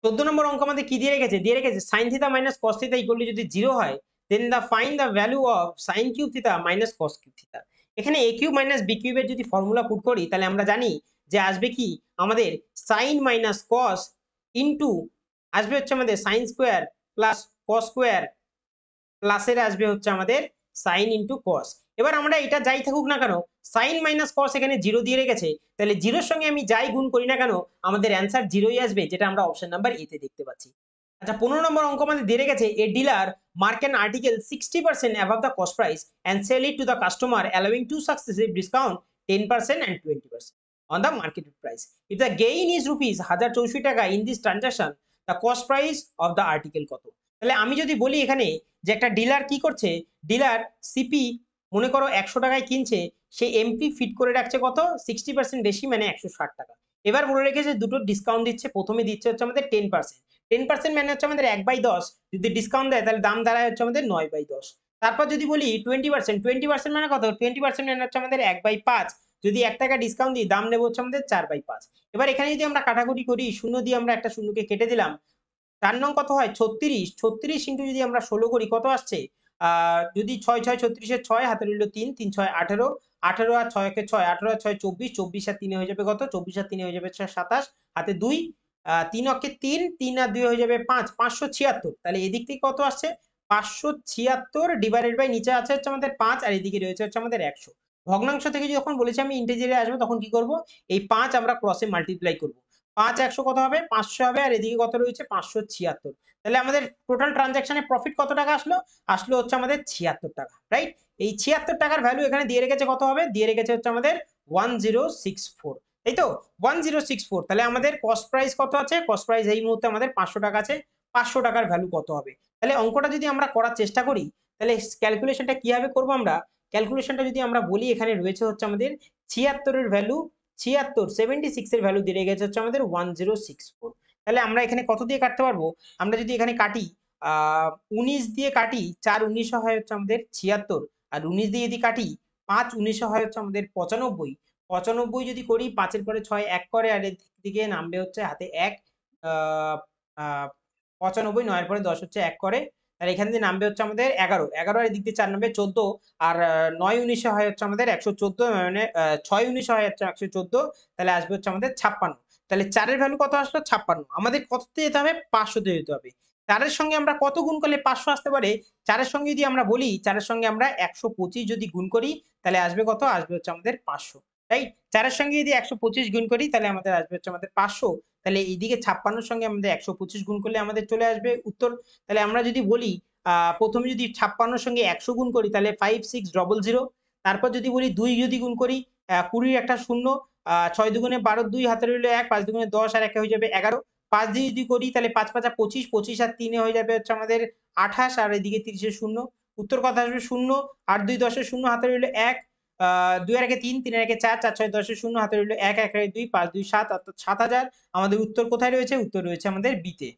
১৪ নম্বর অঙ্ক আমাদের কি দিয়ে রেখেছে? দিয়ে রেখেছে sin theta minus cos theta equal to যদি 0 হয়, then find the value of sin cube theta minus cos cube theta. এখানে a কিউব মাইনাস b কিউবের যদি ফর্মুলা পুট করি তাহলে আমরা জানি যে আসবে কি আমাদের sin মাইনাস cos ইনটু আসবে হচ্ছে আমাদের sin square plus cos square প্লাসের আসবে হচ্ছে আমাদের sin ইনটু cos। এবার আমরা এটা যাই থাকুক না কেন, sin মাইনাস cos এখানে 0 দিয়ে রেখেছে, তাহলে 0 এর সঙ্গে আমি যাই গুণ করি না কেন আমাদের অ্যান্সার 0 ই আসবে, যেটা আমরা অপশন নাম্বার এ তে দেখতে পাচ্ছি। আচ্ছা, 15 নম্বর অঙ্ক আমাদের দিয়ে রেখেছে এ dealer mark an article 60% above the cost price and sell it to the customer allowing two successive discount 10% and 20% on the market price. If the gain is rupees 1064 টাকা in this transaction, the cost price of the article কত? তাহলে আমি যদি বলি এখানে যে একটা dealer কি করছে, ডিলার সিপি মনে করো ১০০ টাকায় কিনছে, সে এমপি ফিট করে রাখছে কত? 60% বেশি, মানে ১৬০ টাকা। এবার বলে রেখেছে দুটো ডিসকাউন্ট দিচ্ছে, প্রথমে দিচ্ছে হচ্ছে আমাদের 10%। 10% মানে হচ্ছে আমাদের ১/১০, যদি ডিসকাউন্ট দেয় তাহলে দাম দাঁড়ায় হচ্ছে আমাদের ৯/১০। তারপর যদি বলি 20%, 20% মানে কত? 20% মানে হচ্ছে আমাদের ১/৫। যদি ১ টাকা ডিসকাউন্ট দিই দাম নেব হচ্ছে আমাদের ৪/৫। এবার এখানে যদি আমরা কাটাকুটি করি, শূন্য দিয়ে আমরা একটা শূন্যকে কেটে দিলাম, ৪ নং কত হয়? ৩৬। ৩৬ ইনটু যদি আমরা ১৬ করি কত আসছে? যদি ৬ ৬ ৩৬ এর ৬ হাতে রইল ৩, ৩ ৬ ১৮, ১৮ আর ৬ কে ৬, ১৮ আর ৬ ২৪, ২৪ আর ৩ হয়ে যাবে কত? ২৪ আর ৩ হয়ে যাবে ২৭, হাতে ২, ৩ অক্ষে ৩, ৩ আর ২ হয়ে যাবে ৫, ৫৭৬। তাহলে এদিক থেকে কত আসছে? ৫৭৬ ডিভাইডেড বাই নিচে আছে হচ্ছে আমাদের ৫ আর এদিকে রয়েছে হচ্ছে আমাদের ১০০। ভগ্নাংশ থেকে যখন বলেছি আমি ইন্টিজারে আসবো তখন কি করব? এই ৫ আমরা ক্রসে মাল্টিপ্লাই করব। ৫ ১০০ কত হবে? ৫০০ হবে, আর এদিকে কত রয়েছে? ৫৭৬। তাহলে আমাদের টোটাল ট্রানজাকশনে প্রফিট কত টাকা আসলো? আসলো হচ্ছে আমাদের ৭৬ টাকা, রাইট? এই ৭৬ টাকার ভ্যালু এখানে দিয়ে রেখেছে কত হবে? দিয়ে রেখেছে হচ্ছে আমাদের 1064, তাই তো? 1064। তাহলে আমাদের কস্ট প্রাইস কত আছে? কস্ট প্রাইস এই মুহূর্তে আমাদের ৫০০ টাকা আছে। ৫০০ টাকার ভ্যালু কত হবে? তাহলে অঙ্কটা যদি আমরা করার চেষ্টা করি তাহলে ক্যালকুলেশনটা কিভাবে করব আমরা? ক্যালকুলেশনটা যদি আমরা বলি, এখানে রয়েছে হচ্ছে আমাদের ৭৬ এর ভ্যালু, 76 এর ভ্যালু দিয়ে রেখেছে হচ্ছে আমাদের 1064। তাহলে আমরা এখানে কত দিয়ে কাটতে পারবো? আমরা যদি এখানে কাটি ১৯ দিয়ে কাটি, ৪ ১৯ হয় হচ্ছে আমাদের ৭৬, আর ১৯ দিয়ে যদি কাটি ৫ ১৯ হয় হচ্ছে আমাদের ৯৫, 95 যদি করি 5-এর পরে 6 1 করে, আর এর দিকে নামবে হচ্ছে হাতে 1, 95, 9-এর পরে 10 হচ্ছে 1 করে, আর এখান দিয়ে নামবে হচ্ছে আমাদের 11, 11 আর এদিক দিয়ে 4 নামবে 14, আর 9 19 হয় হচ্ছে আমাদের 114, মানে 6 19 হয় হচ্ছে 114, তাহলে আসবে হচ্ছে আমাদের 56। তাহলে 4-এর ভ্যালু কত আসলো? 56। আমাদের কততে যেতে হবে? 500 তে যেতে হবে। 4-এর সঙ্গে আমরা কত গুণ করলে 500 আসতে পারে? 4-এর সঙ্গে যদি আমরা বলি, 4-এর সঙ্গে আমরা 125 যদি গুণ করি, তাহলে আসবে কত? আসবে হচ্ছে আমাদের 500, রাইট? 4-এর সঙ্গে যদি 125 গুণ করি, তাহলে আমাদের আসবে হচ্ছে আমাদের 500। তাহলে এইদিকে 56-র সঙ্গে আমাদের 125 গুণ করলে আমাদের চলে আসবে উত্তর। তাহলে আমরা যদি বলি প্রথমে যদি 56-র সঙ্গে 100 গুণ করি, তাহলে 5600, তারপর যদি বলি 2 যদি গুণ করি, 20 একটা শূন্য, 6 দুগুণে 12, 2 হাতে রইল 1, 5 দুগুণে 10 আর 1 হয়ে যাবে 11, 5 দিয়ে যদি করি তাহলে 5 5 25, 25 আর 3 হয়ে যাবে হচ্ছে আমাদের 28, আর এদিকে 30 এর শূন্য, উত্তর কত আসবে? 0। 8 2 10 এর শূন্য, হাতে রইল 1, 2 এর 1 3, 3 এর 1 4, 4 6 10 এর শূন্য, হাতে রইল 1, 1 এর 2, 5 2 7, অর্থাৎ 7000। আমাদের উত্তর কোথায় রয়েছে? উত্তর রয়েছে আমাদের বি তে।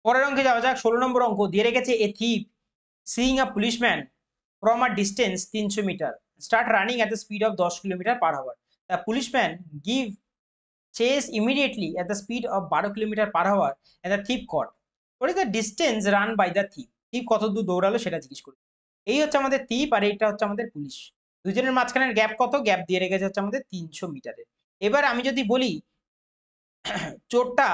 পরের অঙ্কে যাওয়া যাক। 16 নম্বর অঙ্ক দিয়ে রেখেছে, a thief seeing a policeman from a distance 300 meter start running at the speed of 10 kilometer per hour. The policeman give chase immediately at the speed of 12 kilometer per hour and the thief caught. What is the distance run by the thief? thief কত দূর দৌড়ালো সেটা জিজ্ঞেস করি। এই হচ্ছে আমাদের thief আর এইটা হচ্ছে আমাদের পুলিশ। দুজনের মাঝখানের গ্যাপ কত? গ্যাপ দিয়ে রেখেছে হচ্ছে আমাদের 300 মিটারের। এবার আমি যদি বলি চোরটা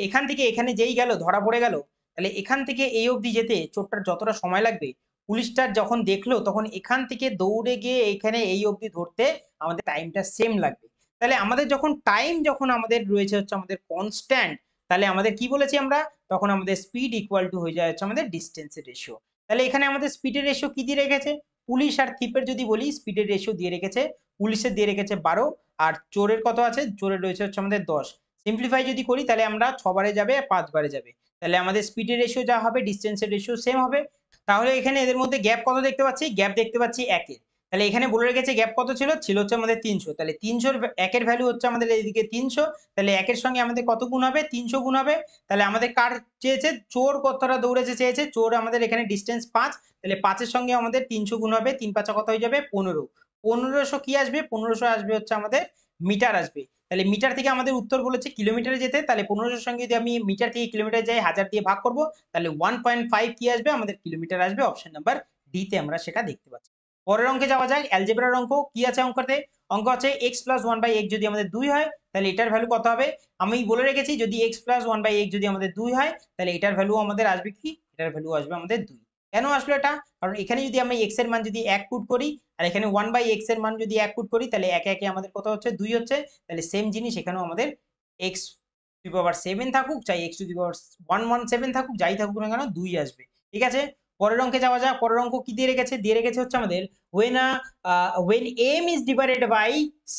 এখান থেকে এখানে যেই গেল ধরা পড়ে গেল, তাহলে এখান থেকে এই অবধি যেতে চোরটার যতটা সময় লাগবে, পুলিশটার যখন দেখলো তখন এখান থেকে দৌড়ে গিয়ে এখানে এই অবধি ধরতে আমাদের টাইমটা সেম লাগবে। তাহলে আমাদের যখন টাইম যখন আমাদের রয়েছে হচ্ছে আমাদের কনস্ট্যান্ট, তাহলে আমাদের কি বলেছি আমরা? তখন আমাদের স্পিড ইকুয়াল টু হয়ে যায় হচ্ছে আমাদের ডিস্টেন্সের রেশিও। তাহলে এখানে আমাদের স্পিডের রেশিও কি দিয়ে রেখেছে? পুলিশ আর থিপের যদি বলি, স্পিডের রেশিও দিয়ে রেখেছে, পুলিশের দিয়ে রেখেছে 12, আর চোরের কত আছে? চোরের রয়েছে হচ্ছে আমাদের 10। সিম্পলিফাই যদি করি তাহলে আমরা 6 বারে যাবে, 5 বারে যাবে, তাহলে আমাদের স্পিডের রেশিও যা হবে ডিস্টেন্সের রেশিও সেম হবে। তাহলে এখানে এদের মধ্যে গ্যাপ কত দেখতে পাচ্ছি? গ্যাপ দেখতে পাচ্ছি 1 এর। তাহলে এখানে বলে রেখেছে গ্যাপ কত ছিল? ছিল হচ্ছে আমাদের 300। তাহলে 300 1 এর ভ্যালু হচ্ছে আমাদের এইদিকে 300, তাহলে 1 এর সঙ্গে আমাদের কত গুণ হবে? 300 গুণ হবে। তাহলে আমাদের কার চেয়েছে? চোর কতটা দৌড়েছে চেয়েছে। চোর আমাদের এখানে ডিস্টেন্স 5, তাহলে 5 এর সঙ্গে আমাদের 300 গুণ হবে, 3 5 কত হয়ে যাবে? 15। 1500 কি আসবে? 1500 আসবে হচ্ছে আমাদের মিটার আসবে। তাহলে মিটার থেকে আমাদের উত্তর বলেছে কিলোমিটারে যেতে, তাহলে 1500 সঙ্গে যদি আমি মিটার থেকে কিলোমিটার যাই 1000 দিয়ে ভাগ করব, তাহলে 1.5 কি আসবে? আমাদের কিলোমিটার আসবে। অপশন নাম্বার ডি তে আমরা সেটা দেখতে পাচ্ছি। পরের অঙ্কে যাওয়া যাক। অ্যালজেব্রার অঙ্ক কি আছে অঙ্কতে? অঙ্ক আছে x + 1/x যদি আমাদের 2 হয়, তাহলে এটার ভ্যালু কত হবে? আমি বলে রেখেছি যদি x + 1/x যদি আমাদের 2 হয়, তাহলে এটার ভ্যালু আমাদের আসবে কি? এটার ভ্যালু আসবে আমাদের 2। কেন আসলো এটা? কারণ এখানে যদি আমি x এর মান যদি 1 পুট করি, আর এখানে 1/x এর মান যদি 1 পুট করি, তাহলে একে একে আমাদের কত হচ্ছে? 2 হচ্ছে। তাহলে সেম জিনিস এখানেও আমাদের x টু দি পাওয়ার 7 থাকুক, চাই x টু দি পাওয়ার 117 থাকুক, যাই থাকুক না কেন 2 আসবে। ঠিক আছে? পরের অঙ্কে যাওয়া যাক। পরের অঙ্ক কি দিয়ে রেখেছে? দিয়ে রেখেছে হচ্ছে আমাদের when m is divided by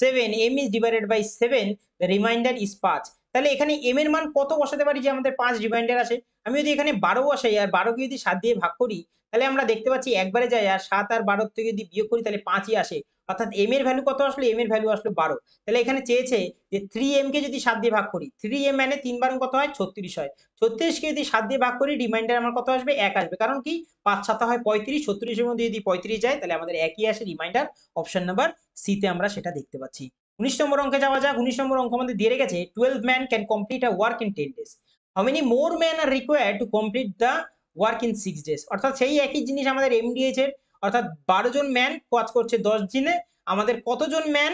7, m is divided by 7, the remainder is 5. তাহলে এখানে m এর মান কত বসাতে পারি যে আমাদের 5 রিমাইন্ডার আসে? আমি যদি এখানে 12 বসাই আর 12 কে যদি 7 দিয়ে ভাগ করি, তাহলে আমরা দেখতে পাচ্ছি একবারে যায়, আর 7 আর 12 থেকে যদি বিয়োগ করি তাহলে 5ই আসে। অর্থাৎ m এর ভ্যালু কত আসলো? m এর ভ্যালু আসলো 12। তাহলে এখানে চেয়েছে যে 3m কে যদি 7 দিয়ে ভাগ করি, 3m মানে 3 বারং কত হয়? 36 হয়। 36 কে যদি 7 দিয়ে ভাগ করি, রিমাইন্ডার আমার কত আসবে? 1 আসবে। কারণ কি? 5 7 হয় 35, 36 এর মধ্যে যদি 35 যায় তাহলে আমাদের একই আসে রিমাইন্ডার। অপশন নাম্বার সি তে আমরা সেটা দেখতে পাচ্ছি। 19 নম্বর অঙ্কে যাওয়া যাক। 19 নম্বর অঙ্ক আমাদের দিয়ে রেখেছে 12 men can complete a work in 10 days. How many more men are required to complete the work in 6 days? অর্থাৎ সেই একই জিনিস আমাদের এম দিয়েছে, অর্থাৎ 12 জন ম্যান কাজ করছে 10 দিনে, আমাদের কতজন ম্যান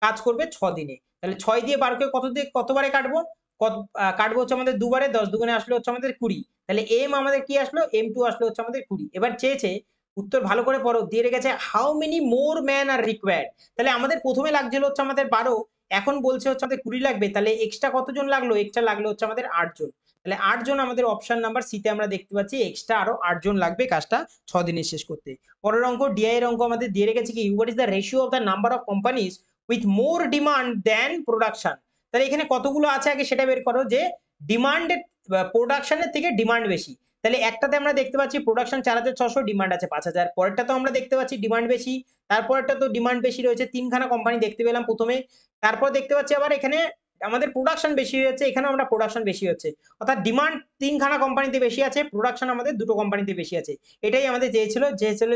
কাজ করবে 6 দিনে। তাহলে 6 দিয়ে 12 কে কত দিয়ে কতবারে কাটবো? কাটবো হচ্ছে আমাদের দুবারে, 10 দুগুণে আসলে হচ্ছে আমাদের 20। তাহলে এম আমাদের কি আসলো? m2 আসলো হচ্ছে আমাদের 20। এবার চেয়েছে, উত্তর ভালো করে পড়ো, দিয়ে রেখেছে how many more man R required. তাহলে আমাদের প্রথমে লাগছিল হচ্ছে আমাদের 12, এখন বলছে হচ্ছে আমাদের 20 লাগবে। তাহলে এক্সট্রা কতজন লাগলো? এক্সট্রা লাগলো হচ্ছে আমাদের 8 জন। তাহলে 8 জন আমাদের অপশন নাম্বার সি তে আমরা দেখতে পাচ্ছি এক্সট্রা আরো 8 জন লাগবে কাজটা 6 দিনে শেষ করতে। পরের অঙ্ক ডিআই এর অঙ্ক আমাদের দিয়ে রেখেছে কি what is the ratio of the number of companies with more demand than production. তাহলে এখানে কতগুলো আছে আগে সেটা বের করো, যে ডিমান্ড প্রোডাকশনের থেকে ডিমান্ড বেশি। তাহলে একটাতে আমরা দেখতে পাচ্ছি প্রোডাকশন 4600, ডিমান্ড আছে 5000। পরেরটা তো আমরা দেখতে পাচ্ছি ডিমান্ড বেশি, তারপরটা তো ডিমান্ড বেশি রয়েছে, তিনখানা কোম্পানি দেখতে পেলাম প্রথমে। তারপর দেখতে পাচ্ছি আবার এখানে আমাদের প্রোডাকশন বেশি হয়েছে, এখানে আমরা প্রোডাকশন বেশি হচ্ছে, অর্থাৎ ডিমান্ড তিনখানা কোম্পানিতে বেশি আছে, প্রোডাকশন আমাদের দুটো কোম্পানিতে বেশি আছে। এটাই আমাদের চেয়েছিল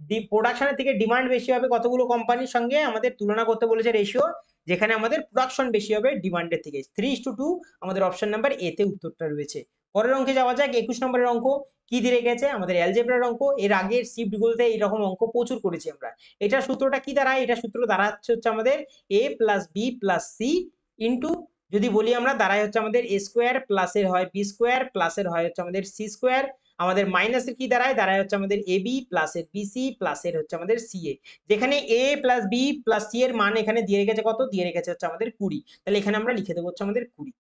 যে প্রোডাকশনের থেকে ডিমান্ড বেশি হবে কতগুলো কোম্পানির সঙ্গে আমাদের তুলনা করতে বলেছে রেশিও, যেখানে আমাদের প্রোডাকশন বেশি হবে ডিমান্ডের থেকে। 3:2 আমাদের অপশন নাম্বার এ তে উত্তরটা রয়েছে। পরের অঙ্কে যাওয়া যাক। 21 নম্বরের অঙ্ক কি দিয়ে রেখেছে আমাদের অ্যালজেব্রার অঙ্ক। এর আগের শিফট গুলোতে এইরকম অঙ্ক প্রচুর করেছি আমরা। এটা সূত্রটা কি দাঁড়ায়? এটা সূত্র দাঁড়াচ্ছে হচ্ছে আমাদের a plus B plus C into, যদি বলি আমরা দাঁড়ায় হচ্ছে আমাদের a স্কোয়ার, প্লাসের হয় বি স্কোয়ার, প্লাসের হয় হচ্ছে আমাদের সি স্কোয়ার, আমাদের মাইনাসের কি দাঁড়ায়? দাঁড়ায় হচ্ছে আমাদের এ বি প্লাসের বিসি প্লাসের হচ্ছে আমাদের সি এ। যেখানে a plus B plus C এর মান এখানে দিয়ে রেখেছে কত? দিয়ে রেখেছে হচ্ছে আমাদের 20। তাহলে এখানে আমরা লিখে দেবো হচ্ছে আমাদের 20।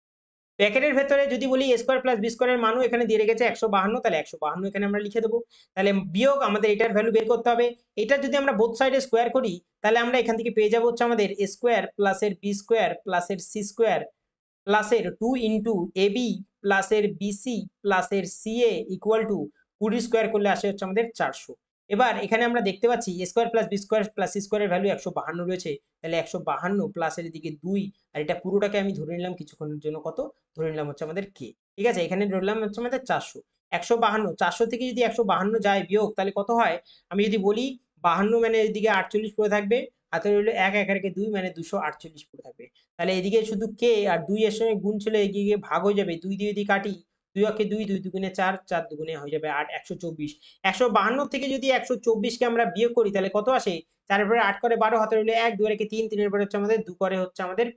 ব্র্যাকেটের ভেতরে যদি বলি a স্কোয়ার প্লাস বি স্কোয়ারের মানও এখানে দিয়ে রেখেছে 152, তাহলে 152 এখানে আমরা লিখে দেবো। তাহলে বিয়োগ আমাদের এটার ভ্যালু বের করতে হবে। এটা যদি আমরা বোথ সাইডে স্কোয়ার করি তাহলে আমরা এখান থেকে পেয়ে যাবো হচ্ছে আমাদের a স্কোয়ার প্লাসের বি স্কোয়ার প্লাসের সি স্কোয়ার প্লাসের 2 ইন্টু এ বি প্লাসের বিসি প্লাসের C A equal to 20 square করলে আসে হচ্ছে আমাদের 400। এবার এখানে আমরা দেখতে পাচ্ছি a square plus B square plus C স্কোয়ারের ভ্যালু 152 রয়েছে, তাহলে 152 প্লাসের এদিকে 2, আর এটা পুরোটাকে আমি ধরে নিলাম কিছুক্ষণের জন্য কত? ধরে নিলাম হচ্ছে আমাদের কে। ঠিক আছে, এখানে ধরলাম হচ্ছে আমাদের 400। 152, 400 থেকে যদি 152 যায় বিয়োগ তাহলে কত হয়? আমি যদি বলি 52 মানে এদিকে 48 পড়ে থাকবে, হাতে রইলো 1, 1 আর 2 মানে 248 পড়ে থাকবে। তাহলে এদিকে শুধু কে আর 2 এর সঙ্গে গুণ ছিল, এগিয়ে গিয়ে ভাগ হয়ে যাবে, 2 দিয়ে যদি কাটি 2 একে 2, 2 দুগুণে 4, 4 দুগুণে হয়ে যাবে 8, 124। 152 থেকে যদি 124 কে আমরা বিয়োগ করি তাহলে কত আসে? 4 এর পরে 8 করে 12, হাতে রইলো 1, 2 আর 3, 3 এর পরে হচ্ছে আমাদের 2 করে হচ্ছে আমাদের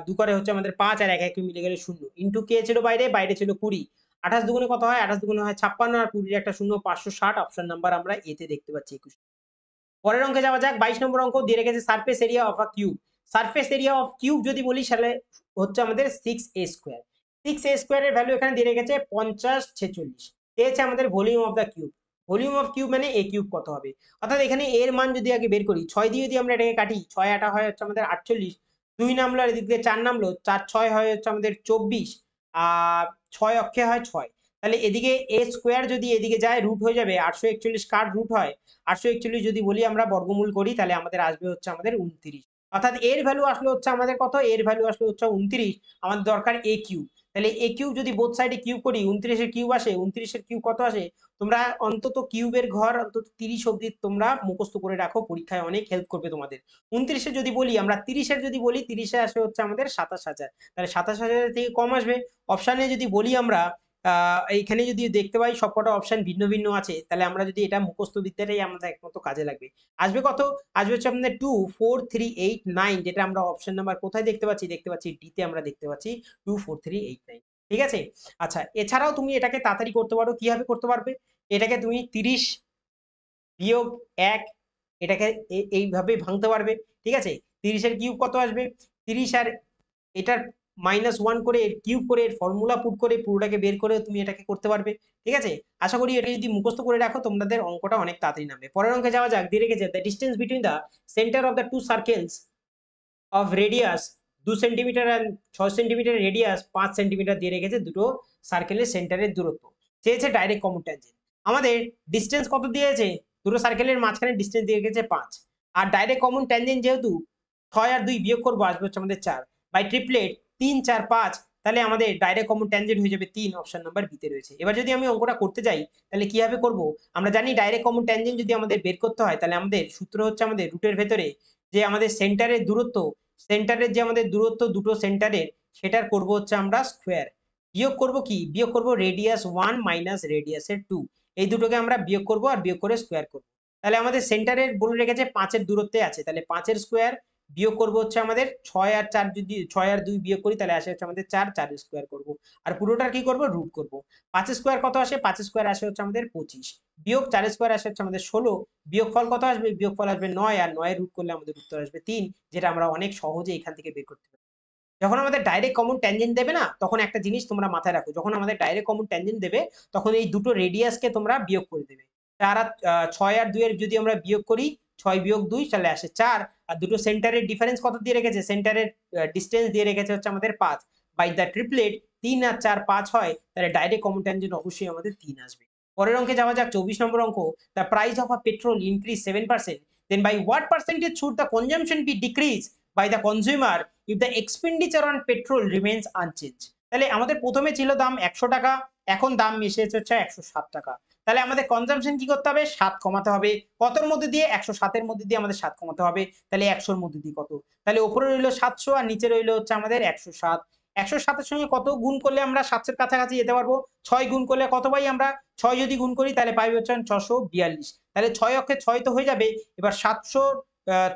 2 করে হচ্ছে আমাদের 5, আর 1 1 মিলে গেলে 0 ইন্টু কে ছিল বাইরে? বাইরে ছিল 20। 28 দুগুণে কত হয়? 28 দুগুণে হয় 56, আর 20 এর একটা 0, 560। অপশন নাম্বার আমরা এ তে দেখতে পাচ্ছি 21। পরের অঙ্কে যাওয়া যাক। 22 নম্বর অঙ্ক দিয়ে রেখেছে surface area of a cube. Surface area of cube যদি বলি তাহলে হচ্ছে আমাদের 6a স্কোয়ার। 6a স্কোয়ারের ভ্যালু এখানে দিয়ে রেখেছে 50, 46। এসে আমাদের volume of the cube. Volume of cube মানে a কিউব কত হবে? অর্থাৎ এখানে এর মান যদি আগে বের করি, 6 দিয়ে যদি আমরা এটাকে কাটি, 6 8 হয় হচ্ছে আমাদের 48, 2 নামলো আর এদিক দিয়ে 4 নামলো, 4 6 হয় হচ্ছে আমাদের 24, আর 6 অক্ষে হয় 6। তাহলে এদিকে a স্কোয়ার যদি এদিকে যায় রুট হয়ে যাবে 841, কার রুট হয় 841, যদি বলি আমরা বর্গমূল করি তাহলে আমাদের আসবে হচ্ছে আমাদের 29। অর্থাৎ এর ভ্যালু আসলে হচ্ছে আমাদের কত? এর ভ্যালু আসলে হচ্ছে 29। আমাদের দরকার এ কিউব। তাহলে এ কিউব যদি বোথ সাইডে কিউব করি, 29 এর কিউব আসে, 29 এর কিউব কত আসে? তোমরা অন্তত কিউবের ঘর অন্তত 30 অব্দি তোমরা মুখস্থ করে রাখো, পরীক্ষায় অনেক হেল্প করবে তোমাদের। 29 এ যদি বলি আমরা, 30 এর যদি বলি, 30 এ আসে হচ্ছে আমাদের 27000। তাহলে 27000 থেকে কম আসবে। অপশানে যদি বলি আমরা, এইখানে যদি দেখতে পাই সবকটা অপশন ভিন্ন ভিন্ন আছে, তাহলে আমরা যদি এটা মুখস্থ বিদ্যাটাই আমাদের একমাত্র কাজে লাগবে। আসবে কত? আসবে হচ্ছে আপনাদের 2 4 3 8 9, যেটা আমরা অপশন নাম্বার কোথায় দেখতে পাচ্ছি? দেখতে পাচ্ছি ডি তে আমরা দেখতে পাচ্ছি 2 4 3 8 9। ঠিক আছে। আচ্ছা, এছাড়াও তুমি এটাকে তাড়াতাড়ি করতে পারো। কিভাবে করতে পারবে? এটাকে তুমি 30 বিয়োগ 1, এটাকে এইভাবে ভাঙতে পারবে। ঠিক আছে। 30 এর কিউব কত আসবে? 30 আর এটার -1 করে এর কিউব করে এর ফর্মুলা পুট করে পুরোটাকে বের করে তুমি এটাকে করতে পারবে। ঠিক আছে। আশা করি এটা যদি মুখস্থ করে রাখো তোমাদের অঙ্কটা অনেক তাড়াতাড়ি নামবে। পরের অঙ্কে যাওয়া যাক। দিয়ে রেখেছে the distance between the centre of the two circles of radius 2 centimetre and 6 centimetre radius 5 centimetre দিয়ে রেখেছে দুটো সার্কেলের সেন্টারের দূরত্ব। চেয়েছে ডাইরেক্ট কমন ট্যানজেন্ট। আমাদের ডিস্টেন্স কত দিয়েছে? দুটো সার্কেলের মাঝখানে ডিস্টেন্স দিয়ে রেখেছে 5, আর ডাইরেক্ট কমন ট্যানজেন্ট যেহেতু 6 আর 2 বিয়োগ করবো আসবে হচ্ছে আমাদের 4 বাই ট্রিপলেট 3 4 5, তাহলে আমাদের ডাইরেক্ট কমন ট্যানজেন্ট হয়ে যাবে 3। অপশন নাম্বার বিতে রয়েছে। এবার যদি আমি অঙ্কটা করতে যাই তাহলে কিভাবে করব? আমরা জানি ডাইরেক্ট কমন ট্যানজেন্ট যদি আমাদের বের করতে হয় তাহলে আমাদের সূত্র হচ্ছে আমাদের রুটের ভেতরে যে আমাদের সেন্টারের দূরত্ব, সেন্টারের যে আমাদের দূরত্ব দুটো সেন্টারের, সেটার করব হচ্ছে আমরা স্কোয়ার। বিয়োগ করব কি? বিয়োগ করব রেডিয়াস 1 মাইনাস রেডিয়াসের 2। এই দুটোকে আমরা বিয়োগ করব আর বিয়োগ করে স্কোয়ার করব। তাহলে আমাদের সেন্টারের বলে রেখেছে 5 এর দূরত্বে আছে, তাহলে 5 এর স্কোয়ার বিয়োগ করব হচ্ছে আমাদের 6 আর 4, যদি 6 আর 2 বিয়োগ করি তাহলে আসে হচ্ছে আমাদের 4, 4 স্কোয়ার করব। আর পুরোটার কি করব? রুট করব। 5 স্কোয়ার কত আসে? 5 স্কোয়ার আসে হচ্ছে আমাদের 25, বিয়োগ 4 স্কোয়ার আসে হচ্ছে আমাদের 16, বিয়োগফল কত আসবে? বিয়োগফল আসবে 9, আর 9 রুট করলে আমাদের উত্তর আসবে 3, যেটা আমরা অনেক সহজে এখান থেকে বের করতে পারি। যখন আমাদের ডাইরেক্ট কমন ট্যানজেন্ট দেবে না, তখন একটা জিনিস তোমরা মাথায় রাখো, যখন আমাদের ডাইরেক্ট কমন ট্যানজেন্ট দেবে তখন এই দুটো রেডিয়াসকে তোমরা বিয়োগ করে দেবে। 4 আর 6 আর 2 এর যদি আমরা বিয়োগ করি, 6 বিয়োগ 2 তাহলে আসে 4, আর দুটো সেন্টারের ডিফারেন্স কত দিয়ে রেখেছে? সেন্টারের ডিসটেন্স দিয়ে রেখেছে হচ্ছে আমাদের 5 বাই দ্য ট্রিপলেট 3 আর 4 5 হয়, তাহলে ডাইরেক্ট কমন ট্যানজেন্ট অবশ্যই আমাদের 3 আসবে। পরের অঙ্কে যাওয়া যাক, 24 নম্বর অঙ্ক। The price of a petrol increase 7%, then by what percentage should the consumption be decrease by the consumer if the expenditure on petrol remains unchange. তাহলে আমাদের প্রথমে ছিল দাম 100 টাকা, এখন দাম এসেছে হচ্ছে 107 টাকা। তাহলে আমাদের কনজাম্পশন কি করতে হবে? 7 কমাতে হবে। কতর মধ্যে দিয়ে? 107 এর মধ্যে দিয়ে আমাদের 7 কমাতে হবে। তাহলে 100 এর মধ্যে দিয়ে কত? তাহলে উপরে রইল 700 আর নিচে রইল হচ্ছে আমাদের 107। 107 এর সঙ্গে কত গুণ করলে আমরা 700 এর কাছাকাছি যেতে পারবো? 6 গুণ করলে কত পাই আমরা? 6 যদি গুণ করি তাহলে পাই হচ্ছে 642। তাহলে 6 অক্ষে 6 তো হয়ে যাবে। এবার 700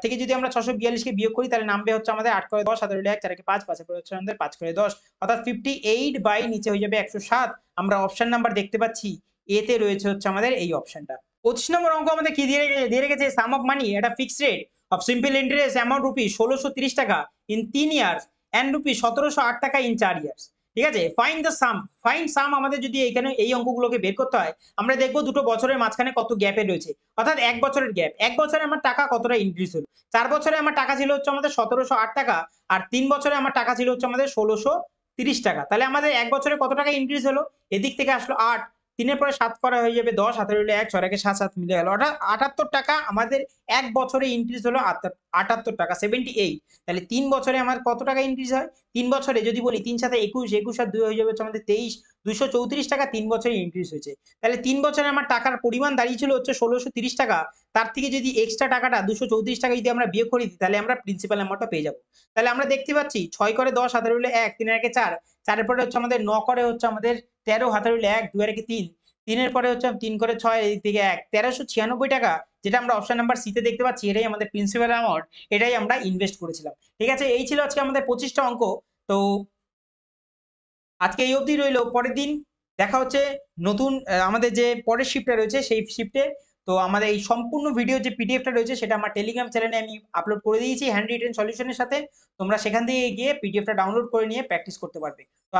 থেকে যদি আমরা 642 কে বিয়োগ করি তাহলে নামবে হচ্ছে আমাদের 8 করে 10, 7 এর 1, 4 একে 5, 5 এর পরে হচ্ছে আমাদের 5 করে 10, অর্থাৎ 58 বাই নিচে হয়ে যাবে 107। আমরা অপশন নাম্বার দেখতে পাচ্ছি এ তে রয়েছে হচ্ছে আমাদের এই অপশনটা। 25 নম্বর অঙ্ক আমাদের কি দিয়ে রেখেছে? সাম অফ মানি এটা fixed rate of simple interest amount rupees 1630 টাকা ইন 3 ইয়ার্স এন্ড রুপিস 1708 টাকা ইন 4 ইয়ার্স। ঠিক আছে, ফাইন্ড দ্য সাম। ফাইন্ড সাম আমাদের যদি এখানে এই অঙ্কগুলোকে বের করতে হয়, আমরা দেখবো দুটো বছরের মাঝখানে কত গ্যাপে রয়েছে, অর্থাৎ 1 বছরের গ্যাপ। 1 বছরে আমার টাকা কতটা ইনক্রিজ হলো? 4 বছরে আমার টাকা ছিল হচ্ছে আমাদের 1708 টাকা, আর 3 বছরে আমার টাকা ছিল হচ্ছে আমাদের 1630 টাকা। তাহলে আমাদের 1 বছরে কত টাকা ইনক্রিজ হলো? এদিক থেকে আসলো 8, 3 এর পরে 7 করা হয়ে যাবে 10, 7 এর 1, 6 একে 7, 7 মিলে গেল, অর্থাৎ 78 টাকা আমাদের 1 বছরে ইনক্রিজ হলো 78 টাকা, 78। তাহলে 3 বছরে আমার কত টাকা ইনক্রিজ হয়? 3 বছরে যদি বলি 3 7 21, 21 আর 2 হয়ে যাবে হচ্ছে আমাদের 23, 234 টাকা 3 বছরে ইনক্রিজ হয়েছে। তাহলে 3 বছরে আমার টাকার পরিমাণ দাঁড়িয়েছিল হচ্ছে 1630 টাকা, তার থেকে যদি এক্সট্রা টাকাটা 234 টাকা যদি আমরা বিয়োগ করে দিই তাহলে আমরা প্রিন্সিপাল অ্যামাউন্টটা পেয়ে যাব। তাহলে আমরা দেখতে পাচ্ছি 6 করে 10, 7 এর 1, 3 এর 1 4, 4 এর পরে হচ্ছে আমাদের 9 করে হচ্ছে আমাদের 13, 7 এর 1, 2 এর 3, 3 এর পরে হচ্ছে 3 করে 6, এই দিকে 1, 1396 টাকা, যেটা আমরা অপশন নাম্বার সি তে দেখতে পাচ্ছি, এটাই আমাদের প্রিন্সিপাল অ্যামাউন্ট, এটাই আমরা ইনভেস্ট করেছিলাম। ঠিক আছে, এই ছিল আজকে আমাদের 25টা অঙ্ক। তো আজকে এই অবধি রইলো। পরের দিন দেখা হচ্ছে নতুন আমাদের যে পরের শিফটটা রয়েছে সেই শিফটে। তো আমাদের এই সম্পূর্ণ ভিডিও যে পিডিএফটা রয়েছে সেটা আমার টেলিগ্রাম চ্যানেলে আমি আপলোড করে দিয়েছি হ্যান্ড রিটেন সলিউশনের সাথে। তোমরা সেখান থেকে গিয়ে পিডিএফটা ডাউনলোড করে নিয়ে প্র্যাকটিস করতে পারবে। তো